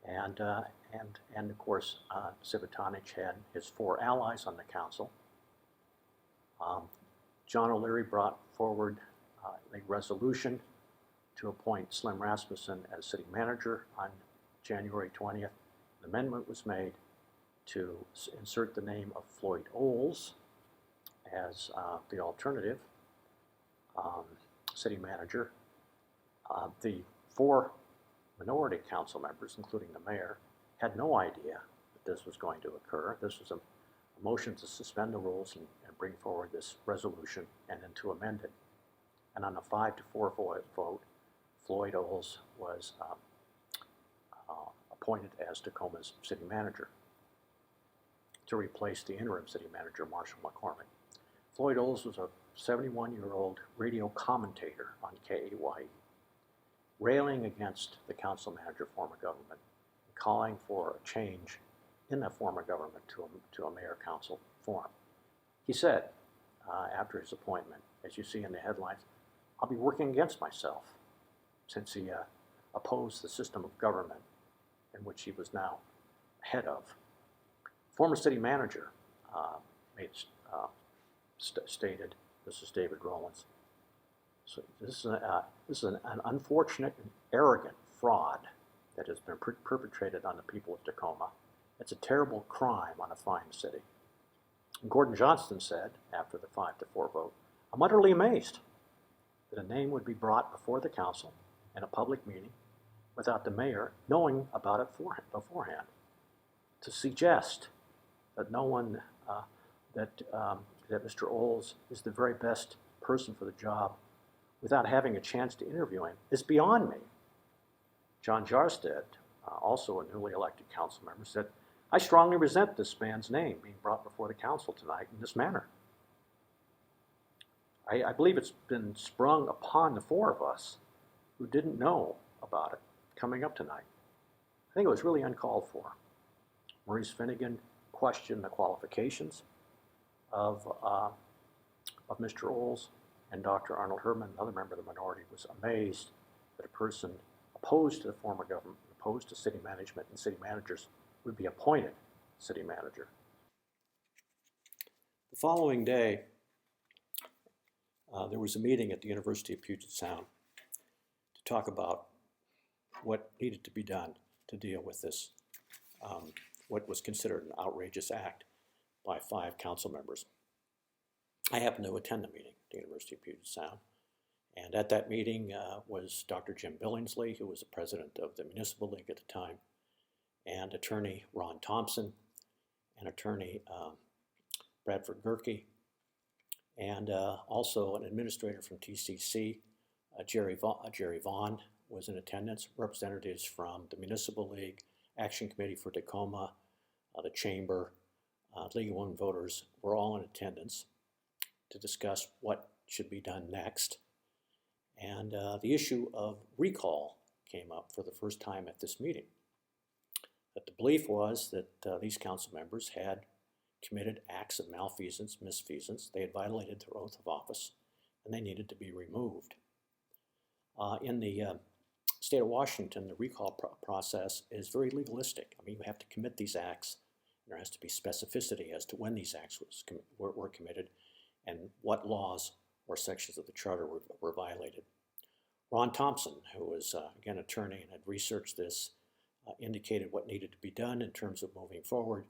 And of course, Civitanich had his 4 allies on the council. John O'Leary brought forward a resolution to appoint Slim Rasmussen as city manager on January 20th. An amendment was made to insert the name of Floyd Olds as the alternative city manager. The 4 minority council members, including the mayor, had no idea that this was going to occur. This was a motion to suspend the rules and bring forward this resolution and then to amend it. And on a 5-4 vote, Floyd Olds was appointed as Tacoma's city manager to replace the interim city manager, Marshall McCormick. Floyd Olds was a 71-year-old radio commentator on KAYE, railing against the council manager form of government, calling for a change in that form of government to a mayor-council form. He said, after his appointment, as you see in the headlines, "I'll be working against myself," since he opposed the system of government in which he was now head of. Former city manager stated, this is David Rowlands, so this is an unfortunate and arrogant fraud that has been perpetrated on the people of Tacoma. It's a terrible crime on a fine city. And Gordon Johnston said, after the 5-4 vote, "I'm utterly amazed that a name would be brought before the council in a public meeting without the mayor knowing about it beforehand. To suggest that no one, that Mr. Olds is the very best person for the job without having a chance to interview him is beyond me." John Jarstead, also a newly elected council member, said, "I strongly resent this man's name being brought before the council tonight in this manner. I believe it's been sprung upon the 4 of us who didn't know about it coming up tonight. I think it was really uncalled for." Maurice Finnegan questioned the qualifications of Mr. Olds, and Dr. Arnold Herman, another member of the minority, was amazed that a person opposed to the form of government, opposed to city management and city managers, would be appointed city manager. The following day, there was a meeting at the University of Puget Sound to talk about what needed to be done to deal with this what was considered an outrageous act by 5 council members. I happened to attend the meeting at the University of Puget Sound, and at that meeting was Dr. Jim Billingsley, who was the president of the Municipal League at the time, and attorney Ron Thompson, and attorney Bradford Gerke, and also an administrator from TCC, Jerry Vaughn was in attendance, representatives from the Municipal League, Action Committee for Tacoma, the Chamber, League of Women Voters were all in attendance to discuss what should be done next. And the issue of recall came up for the first time at this meeting. But the belief was that these council members had committed acts of malfeasance, misfeasance. They had violated their oath of office, and they needed to be removed. In the state of Washington, the recall process is very legalistic. I mean, you have to commit these acts. There has to be specificity as to when these acts were committed and what laws or sections of the charter were violated. Ron Thompson, who was, again, attorney and had researched this, indicated what needed to be done in terms of moving forward.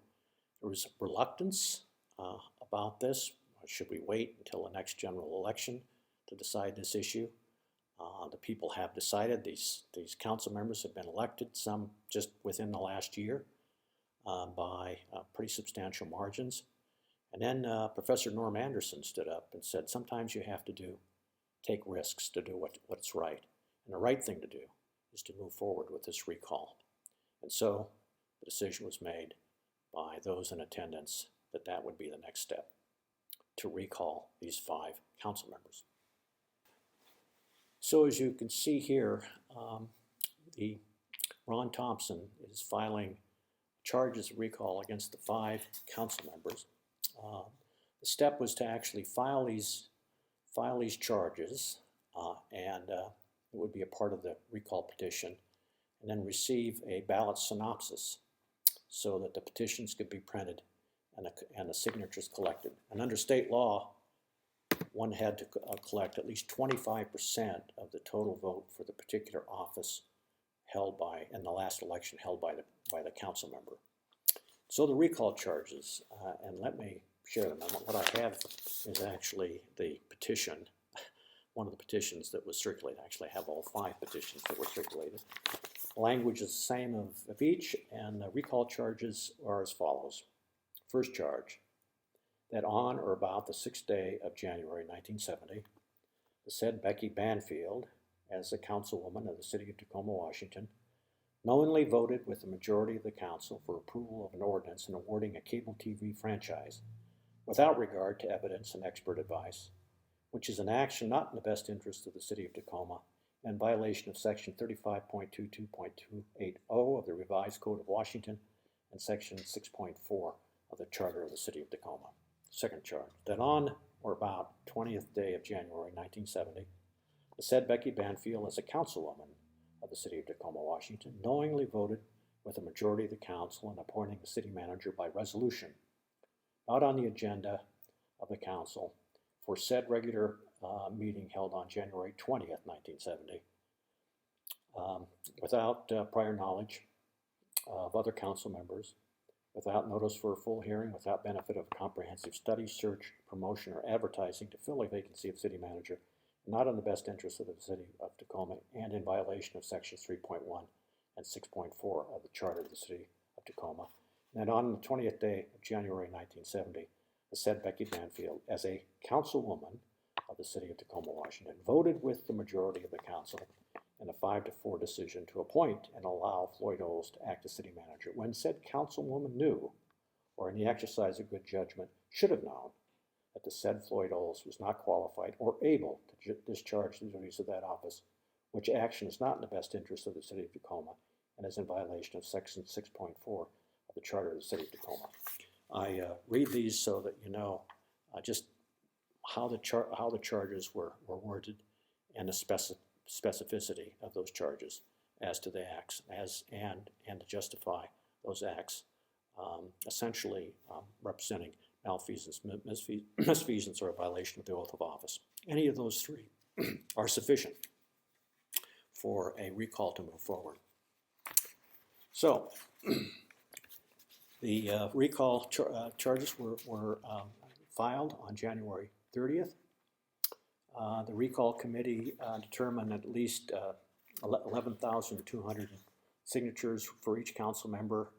There was reluctance about this. Should we wait until the next general election to decide this issue? The people have decided. These council members have been elected, some just within the last year, by pretty substantial margins. And then Professor Norm Anderson stood up and said, sometimes you have to take risks to do what's right. And the right thing to do is to move forward with this recall. And so the decision was made by those in attendance that would be the next step, to recall these 5 council members. So as you can see here, Ron Thompson is filing charges of recall against the 5 council members. The step was to actually file these charges, and it would be a part of the recall petition, and then receive a ballot synopsis so that the petitions could be printed and the signatures collected. And under state law, one had to collect at least 25% of the total vote for the particular office held by, in the last election, held by the council member. So the recall charges, and let me share them. What I have is actually the petition, one of the petitions that was circulated. Actually, I have all 5 petitions that were circulated. The language is the same of each, and the recall charges are as follows. First charge, that on or about the 6th day of January 1970, the said Becky Banfield, as a councilwoman of the city of Tacoma, Washington, knowingly voted with the majority of the council for approval of an ordinance and awarding a cable TV franchise without regard to evidence and expert advice, which is an action not in the best interest of the city of Tacoma and in violation of section 35.22.280 of the revised Code of Washington and section 6.4 of the Charter of the city of Tacoma. Second charge, that on or about 20th day of January 1970, the said Becky Banfield, as a councilwoman of the city of Tacoma, Washington, knowingly voted with a majority of the council in appointing the city manager by resolution, not on the agenda of the council, for said regular meeting held on January 20th, 1970, without prior knowledge of other council members, without notice for a full hearing, without benefit of comprehensive study, search, promotion, or advertising to fill a vacancy of city manager, not in the best interest of the city of Tacoma, and in violation of sections 3.1 and 6.4 of the Charter of the city of Tacoma. And on the 20th day of January 1970, the said Becky Banfield, as a councilwoman of the city of Tacoma, Washington, voted with the majority of the council in a 5-4 decision to appoint and allow Floyd Oles to act as city manager when said councilwoman knew, or in the exercise of good judgment, should have known that the said Floyd Oles was not qualified or able to discharge the duties of that office, which action is not in the best interest of the city of Tacoma and is in violation of section 6.4 of the Charter of the city of Tacoma. I read these so that you know just how the charges were worded and the specificity of those charges as to the acts and to justify those acts, essentially representing malfeasance, misfeasance, or a violation of the oath of office. Any of those 3 are sufficient for a recall to move forward. So The recall charges were filed on January 30th. The recall committee determined at least 11,200 signatures for each council member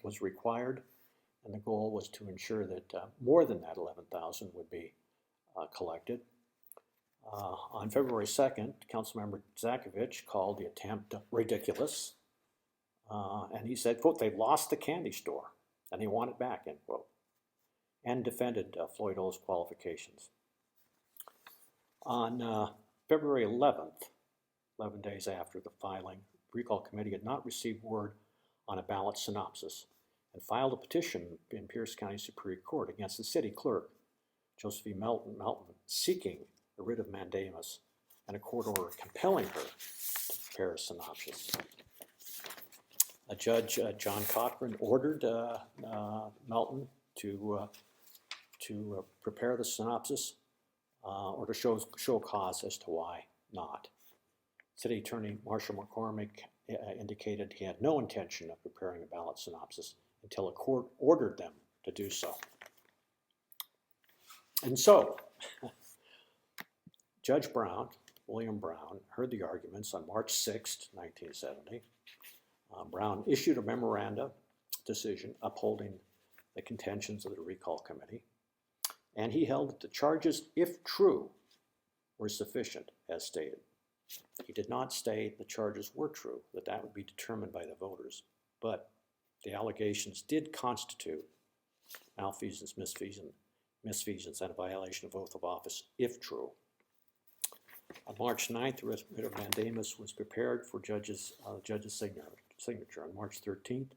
was required, and the goal was to ensure that more than that 11,000 would be collected. On February 2nd, Councilmember Zakovich called the attempt ridiculous, and he said, quote, "They lost the candy store and they want it back," end quote, and defended Floyd Ohl's qualifications. On February 11th, 11 days after the filing, the recall committee had not received word on a ballot synopsis and filed a petition in Pierce County Superior Court against the city clerk, Josephine Melton, seeking a writ of mandamus and a court order compelling her to prepare a synopsis. Judge John Cochran ordered Melton to prepare the synopsis or to show cause as to why not. City Attorney Marshall McCormick indicated he had no intention of preparing a ballot synopsis until a court ordered them to do so. And so, Judge Brown, William Brown, heard the arguments on March 6, 1970. Brown issued a memoranda decision upholding the contentions of the recall committee, and he held that the charges, if true, were sufficient as stated. He did not state the charges were true, that would be determined by the voters, but the allegations did constitute malfeasance, misfeasance, and a violation of oath of office, if true. On March 9th, the writ of mandamus was prepared for judge's signature. On March 13th, the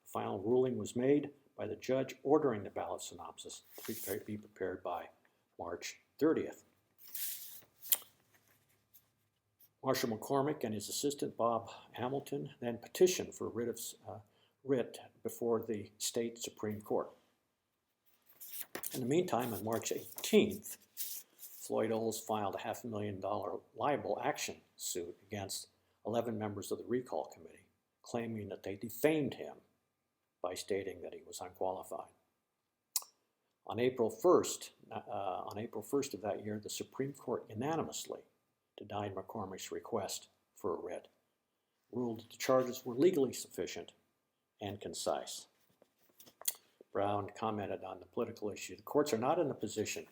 final ruling was made by the judge ordering the ballot synopsis to be prepared by March 30th. Marshall McCormick and his assistant Bob Hamilton then petitioned for writ before the state Supreme Court. In the meantime, on March 18th, Floyd Ohl's filed a $500,000 libel action suit against 11 members of the recall committee, claiming that they defamed him by stating that he was unqualified. On April 1st of that year, the Supreme Court unanimously denied McCormick's request for a writ, ruled that the charges were legally sufficient and concise. Brown commented on the political issue. The courts are not in a position,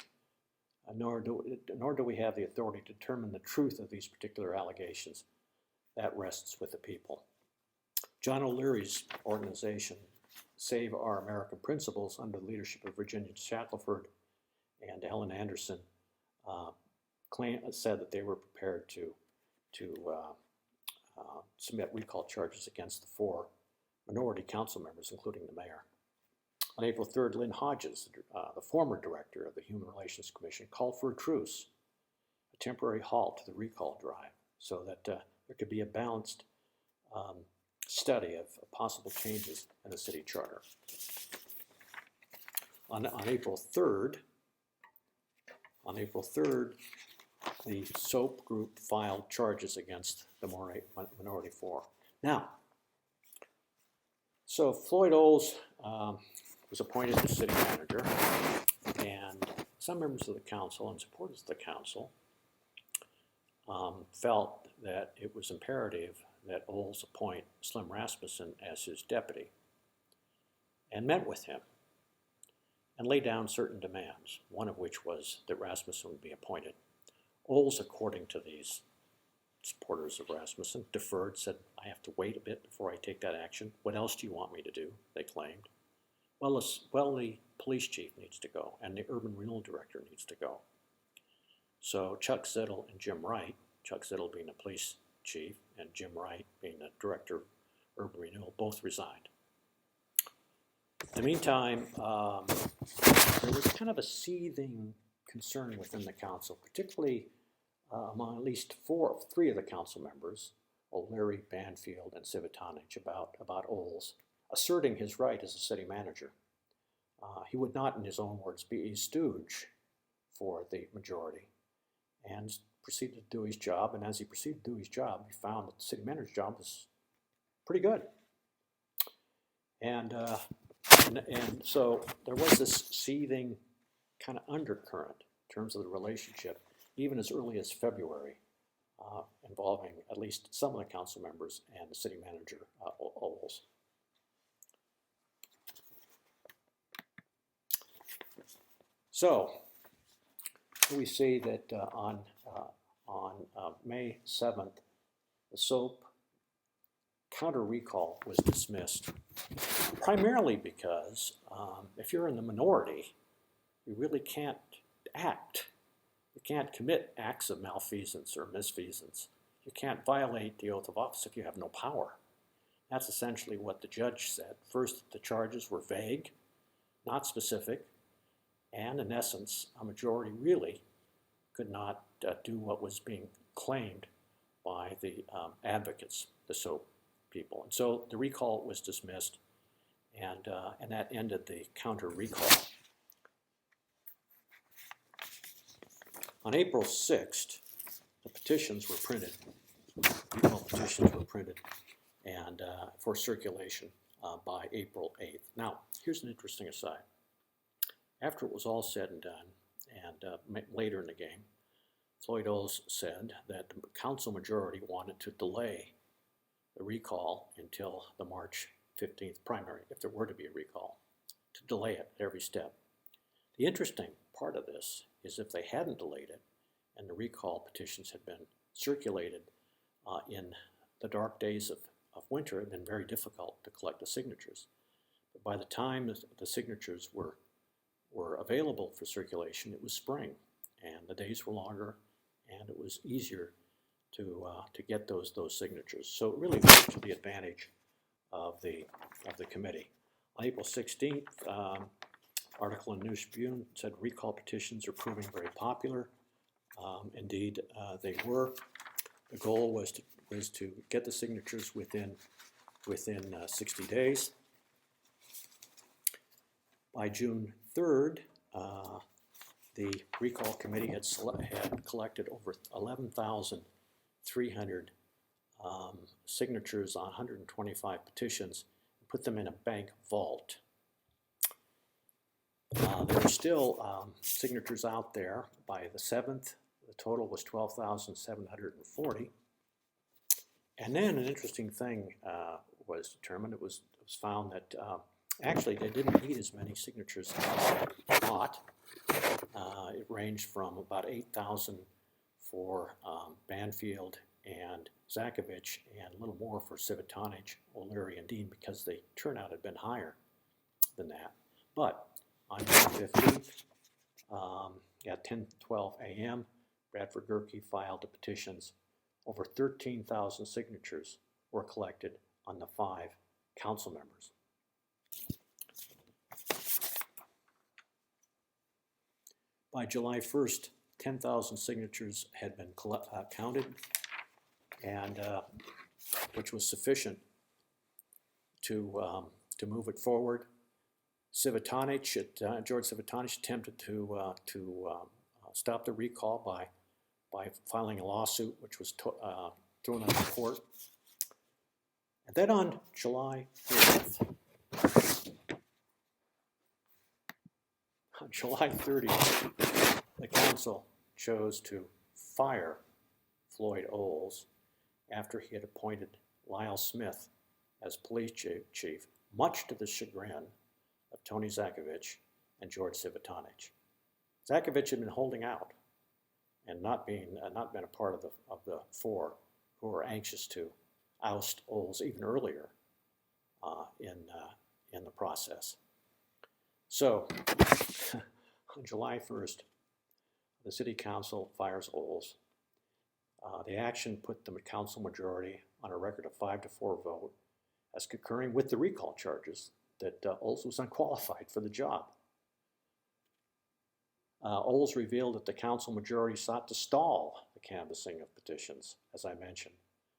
nor do we have the authority to determine the truth of these particular allegations. That rests with the people. John O'Leary's organization, Save Our American Principles, under the leadership of Virginia Shackelford and Helen Anderson, said that they were prepared to submit recall charges against the 4 minority council members, including the mayor. On April 3rd, Lynn Hodges, the former director of the Human Relations Commission, called for a truce, a temporary halt to the recall drive, so that there could be a balanced study of possible changes in the city charter. On April 3rd, the SOAP group filed charges against the minority 4. Now, so Floyd Ohl's was appointed as city manager, and some members of the council and supporters of the council felt that it was imperative that Ohl's appoint Slim Rasmussen as his deputy, and met with him and laid down certain demands, one of which was that Rasmussen would be appointed. Ohl's, according to these supporters of Rasmussen, deferred, said, "I have to wait a bit before I take that action. What else do you want me to do?" they claimed. Well, the police chief needs to go, and the urban renewal director needs to go. So Chuck Ziddle and Jim Wright, Chuck Ziddle being the police chief and Jim Wright being the director of urban renewal, both resigned. In the meantime, there was kind of a seething concern within the council, particularly among at least 3 of the council members, O'Leary, Banfield, and Civitanich, about Ohl's asserting his right as a city manager. He would not, in his own words, be a stooge for the majority, and proceeded to do his job. And as he proceeded to do his job, he found that the city manager's job was pretty good. And And so there was this seething kind of undercurrent in terms of the relationship, even as early as February, involving at least some of the council members and the city manager, Oles. So we see that on May 7th, the SOAP counter recall was dismissed, primarily because if you're in the minority, you really can't act. You can't commit acts of malfeasance or misfeasance. You can't violate the oath of office if you have no power. That's essentially what the judge said. First, the charges were vague, not specific, and in essence, a majority really could not do what was being claimed by the advocates, the SOAP people. And so the recall was dismissed, and that ended the counter recall. On April 6th, the petitions were printed. Recall petitions were printed and for circulation by April 8th. Now, here's an interesting aside. After it was all said and done, and later in the game, Floyd Oles said that the council majority wanted to delay the recall until the March 15th primary, if there were to be a recall, to delay it at every step. The interesting part of this is if they hadn't delayed it and the recall petitions had been circulated in the dark days of winter, it had been very difficult to collect the signatures. But by the time the signatures were available for circulation, it was spring, and the days were longer, and it was easier to get those signatures. So it really worked to the advantage of the committee. On April 16th, article in News Tribune said recall petitions are proving very popular. Indeed, they were. The goal was to get the signatures within 60 days. By June 3rd, the recall committee had collected over 11,300 signatures on 125 petitions and put them in a bank vault. There were still signatures out there. By the 7th, the total was 12,740. And then an interesting thing was determined. It was found that actually they didn't need as many signatures as they thought. It ranged from about 8,000 for Banfield and Zakovich, and a little more for Civitanich, O'Leary, and Dean, because the turnout had been higher than that. But on June 15th, at 10:12 a.m., Bradford Gerke filed the petitions. Over 13,000 signatures were collected on the 5 council members. By July 1st, 10,000 signatures had been counted, and which was sufficient to move it forward. Civitanich, George Civitanich attempted to stop the recall by filing a lawsuit, which was thrown out of court. And then on July 30th, the council chose to fire Floyd Oles after he had appointed Lyle Smith as police chief, much to the chagrin of Tony Zakovich and George Civitanich. Zakovich had been holding out and not been a part of the 4 who were anxious to oust Oles even earlier in the process. So on July 1st, the city council fires Oles. The action put the council majority on a record of 5-4 vote as concurring with the recall charges that Oles was unqualified for the job. Oles revealed that the council majority sought to stall the canvassing of petitions, as I mentioned,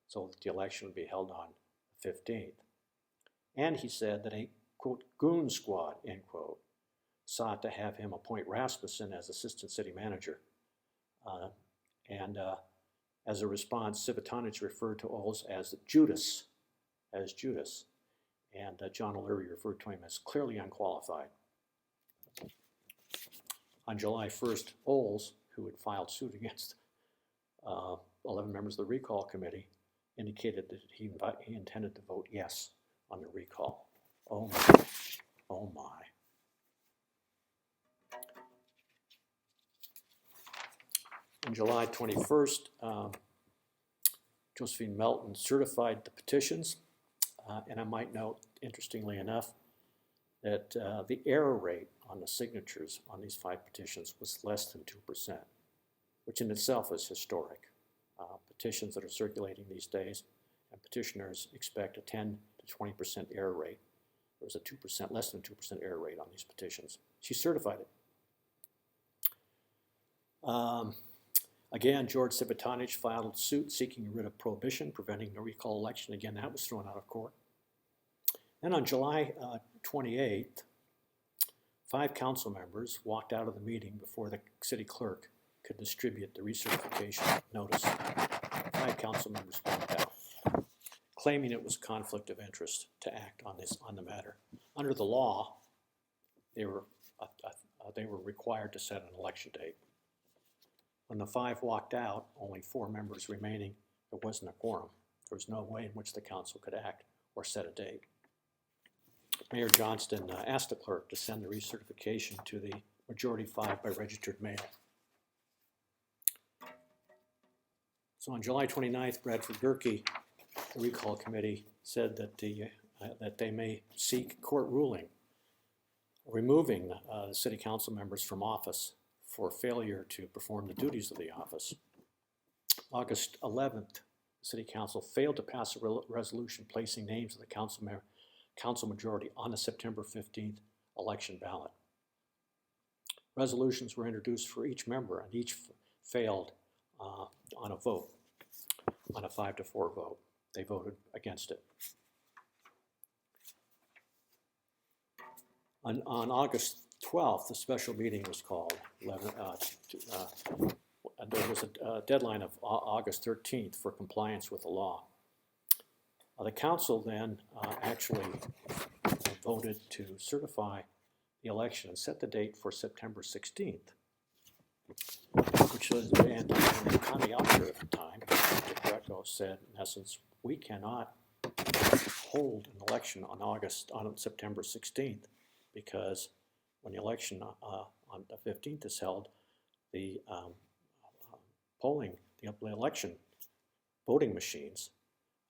so that the election would be held on the 15th. And he said that a, quote, goon squad, end quote, sought to have him appoint Rasmussen as assistant city manager. As a response, Civitanich referred to Oles as Judas, and John O'Leary referred to him as clearly unqualified. On July 1st, Oles, who had filed suit against 11 members of the recall committee, indicated that he intended to vote yes on the recall. Oh my, oh my. On July 21st, Josephine Melton certified the petitions, and I might note, interestingly enough, that the error rate on the signatures on these 5 petitions was less than 2%, which in itself is historic. Petitions that are circulating these days, and petitioners expect a 10 to 20% error rate. There was a 2%, less than 2% error rate on these petitions. She certified it. Again, George Civitanich filed a suit seeking a writ of prohibition, preventing the recall election. Again, that was thrown out of court. Then on July 28th, 5 council members walked out of the meeting before the city clerk could distribute the recertification notice. 5 council members walked out, claiming it was conflict of interest to act on the matter. Under the law, they were required to set an election date. When the 5 walked out, only 4 members remaining, there wasn't a quorum. There was no way in which the council could act or set a date. Mayor Johnston asked the clerk to send the recertification to the majority 5 by registered mail. So on July 29th, Bradford Gerke, the recall committee, said that that they may seek court ruling removing the city council members from office for failure to perform the duties of the office. August 11th, the city council failed to pass a resolution placing names of the council majority on the September 15th election ballot. Resolutions were introduced for each member, and each failed on a vote, on a 5-4 vote. They voted against it. On August 12th, a special meeting was called. There was a deadline of August 13th for compliance with the law. The council then actually voted to certify the election and set the date for September 16th, which was, and the county auditor at the time, Mr. Greco, said, in essence, we cannot hold an election on September 16th, because when the election on the 15th is held, the election voting machines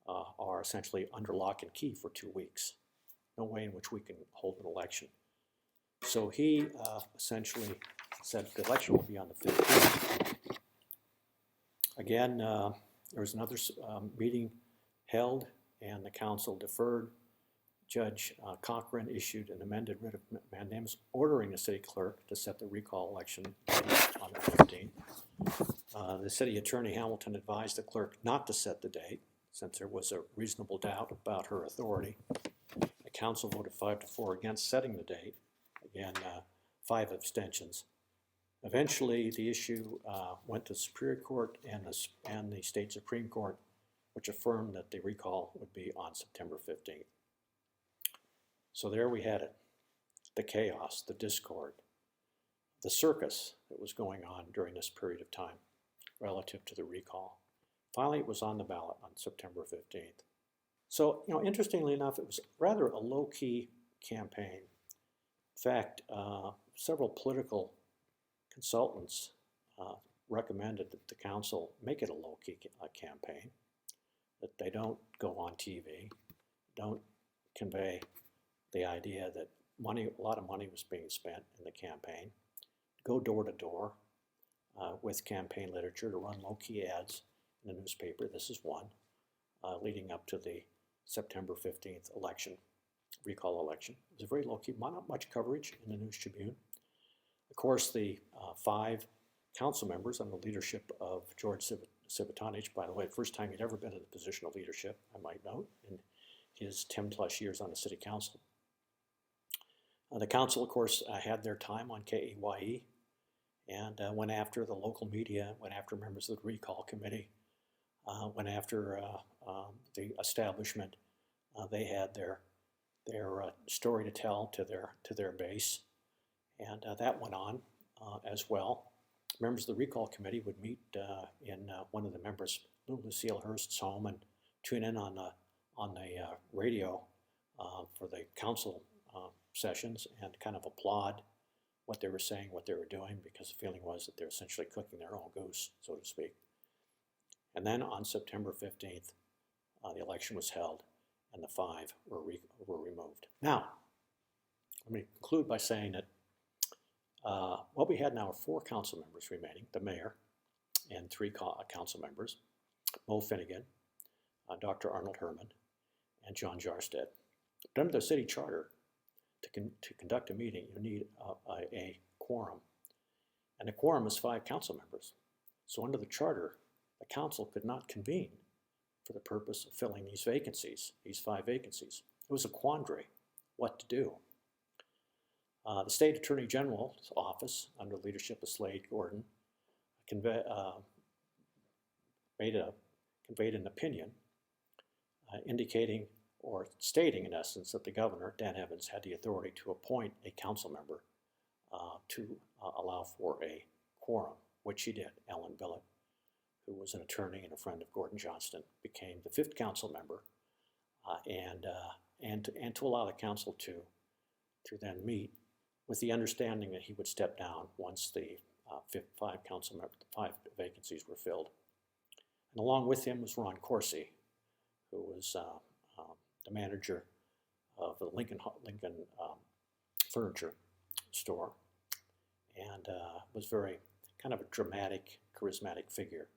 are essentially under lock and key for 2 weeks. No way in which we can hold an election. So he essentially said the election will be on the 15th. Again, there was another meeting held, and the council deferred. Judge Cochran issued an amended writ of mandamus ordering the city clerk to set the recall election on the 15th. The city attorney Hamilton advised the clerk not to set the date, since there was a reasonable doubt about her authority. The council voted 5-4 against setting the date. Again, 5 abstentions. Eventually, the issue went to the Superior Court and the State Supreme Court, which affirmed that the recall would be on September 15th. So there we had it, the chaos, the discord, the circus that was going on during this period of time relative to the recall. Finally, it was on the ballot on September 15th. So, interestingly enough, it was rather a low-key campaign. In fact, several political consultants recommended that the council make it a low-key campaign, that they don't go on TV, don't convey the idea that a lot of money was being spent in the campaign, go door to door with campaign literature to run low-key ads in the newspaper. This is one, leading up to the September 15th election, recall election. It was a very low-key, not much coverage in the News Tribune. Of course, the 5 council members under the leadership of George Civitanich, by the way, the first time he'd ever been in the position of leadership, I might note, in his 10+ years on the city council. The council, of course, had their time on KEYE and went after the local media, went after members of the recall committee, went after the establishment. They had their story to tell to their base, and that went on as well. Members of the recall committee would meet in one of the members, Lucille Hurst's home, and tune in on the radio for the council sessions and kind of applaud what they were saying, what they were doing, because the feeling was that they're essentially cooking their own goose, so to speak. And then on September 15th, the election was held, and the 5 were removed. Now, let me conclude by saying that what we had now are 4 council members remaining, the mayor and 3 council members, Mo Finnegan, Dr. Arnold Herman, and John Jarstead. But under the city charter, to conduct a meeting, you need a quorum. And the quorum is 5 council members. So under the charter, the council could not convene for the purpose of filling these vacancies, these 5 vacancies. It was a quandary, what to do. The State Attorney General's office, under leadership of Slade Gordon, conveyed an opinion indicating or stating, in essence, that the governor, Dan Evans, had the authority to appoint a council member to allow for a quorum, which he did. Ellen Billett, who was an attorney and a friend of Gordon Johnston, became the 5th council member, and to allow the council to then meet with the understanding that he would step down once the 5 vacancies were filled. And along with him was Ron Corsi, who was the manager of the Lincoln furniture store, and was very kind of a dramatic, charismatic figure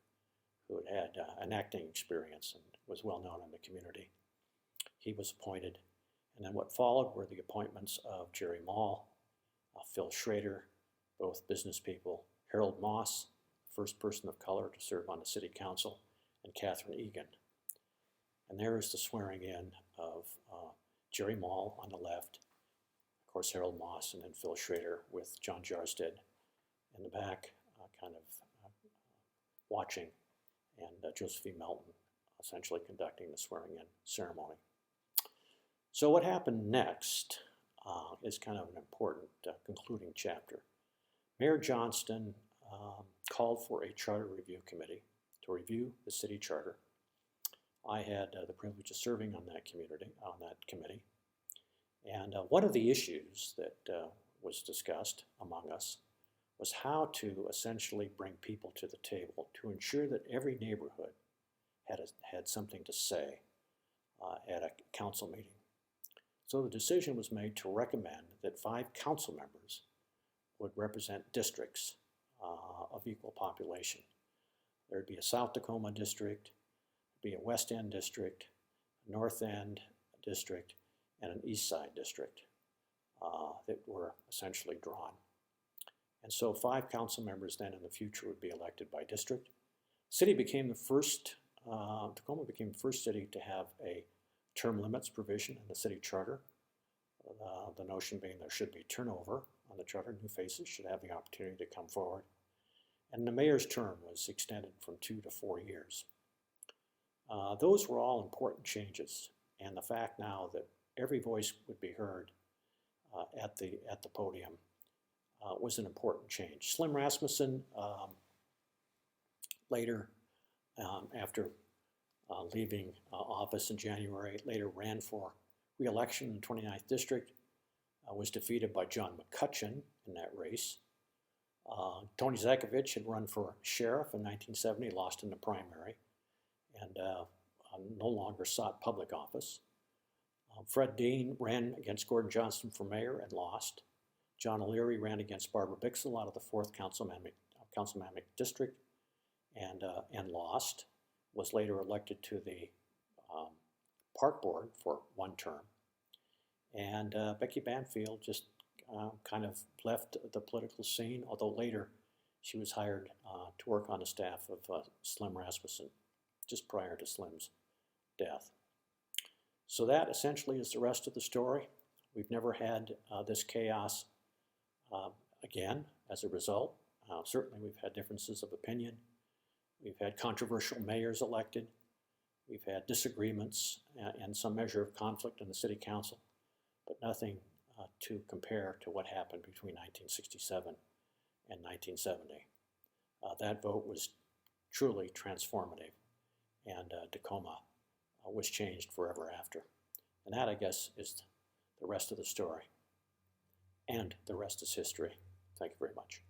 who had an acting experience and was well known in the community. He was appointed, and then what followed were the appointments of Jerry Mall, Phil Schrader, both business people, Harold Moss, first person of color to serve on the city council, and Catherine Egan. And there is the swearing in of Jerry Mall on the left, of course Harold Moss, and then Phil Schrader with John Jarstead in the back, kind of watching, and Josephine Melton essentially conducting the swearing in ceremony. So what happened next is kind of an important concluding chapter. Mayor Johnston called for a charter review committee to review the city charter. I had the privilege of serving on that committee. And one of the issues that was discussed among us was how to essentially bring people to the table to ensure that every neighborhood had something to say at a council meeting. So the decision was made to recommend that 5 council members would represent districts of equal population. There would be a South Tacoma district, be a West End district, a North End district, and an East Side district that were essentially drawn. And so 5 council members then in the future would be elected by district. Tacoma became the first city to have a term limits provision in the city charter. The notion being there should be turnover on the charter, new faces should have the opportunity to come forward. And the mayor's term was extended from 2 to 4 years. Those were all important changes, and the fact now that every voice would be heard at the podium was an important change. Slim Rasmussen later, after leaving office in January, later ran for re-election in the 29th District, was defeated by John McCutcheon in that race. Tony Zakovich had run for sheriff in 1970, lost in the primary, and no longer sought public office. Fred Dean ran against Gordon Johnston for mayor and lost. John O'Leary ran against Barbara Bixel out of the 4th Councilmanic District and lost. Was later elected to the park board for 1 term. And Becky Banfield just kind of left the political scene, although later she was hired to work on the staff of Slim Rasmussen just prior to Slim's death. So that essentially is the rest of the story. We've never had this chaos again as a result. Certainly we've had differences of opinion. We've had controversial mayors elected. We've had disagreements and some measure of conflict in the city council. but nothing to compare to what happened between 1967 and 1970. That vote was truly transformative, and Tacoma was changed forever after. And that, I guess, is the rest of the story. And the rest is history. Thank you very much.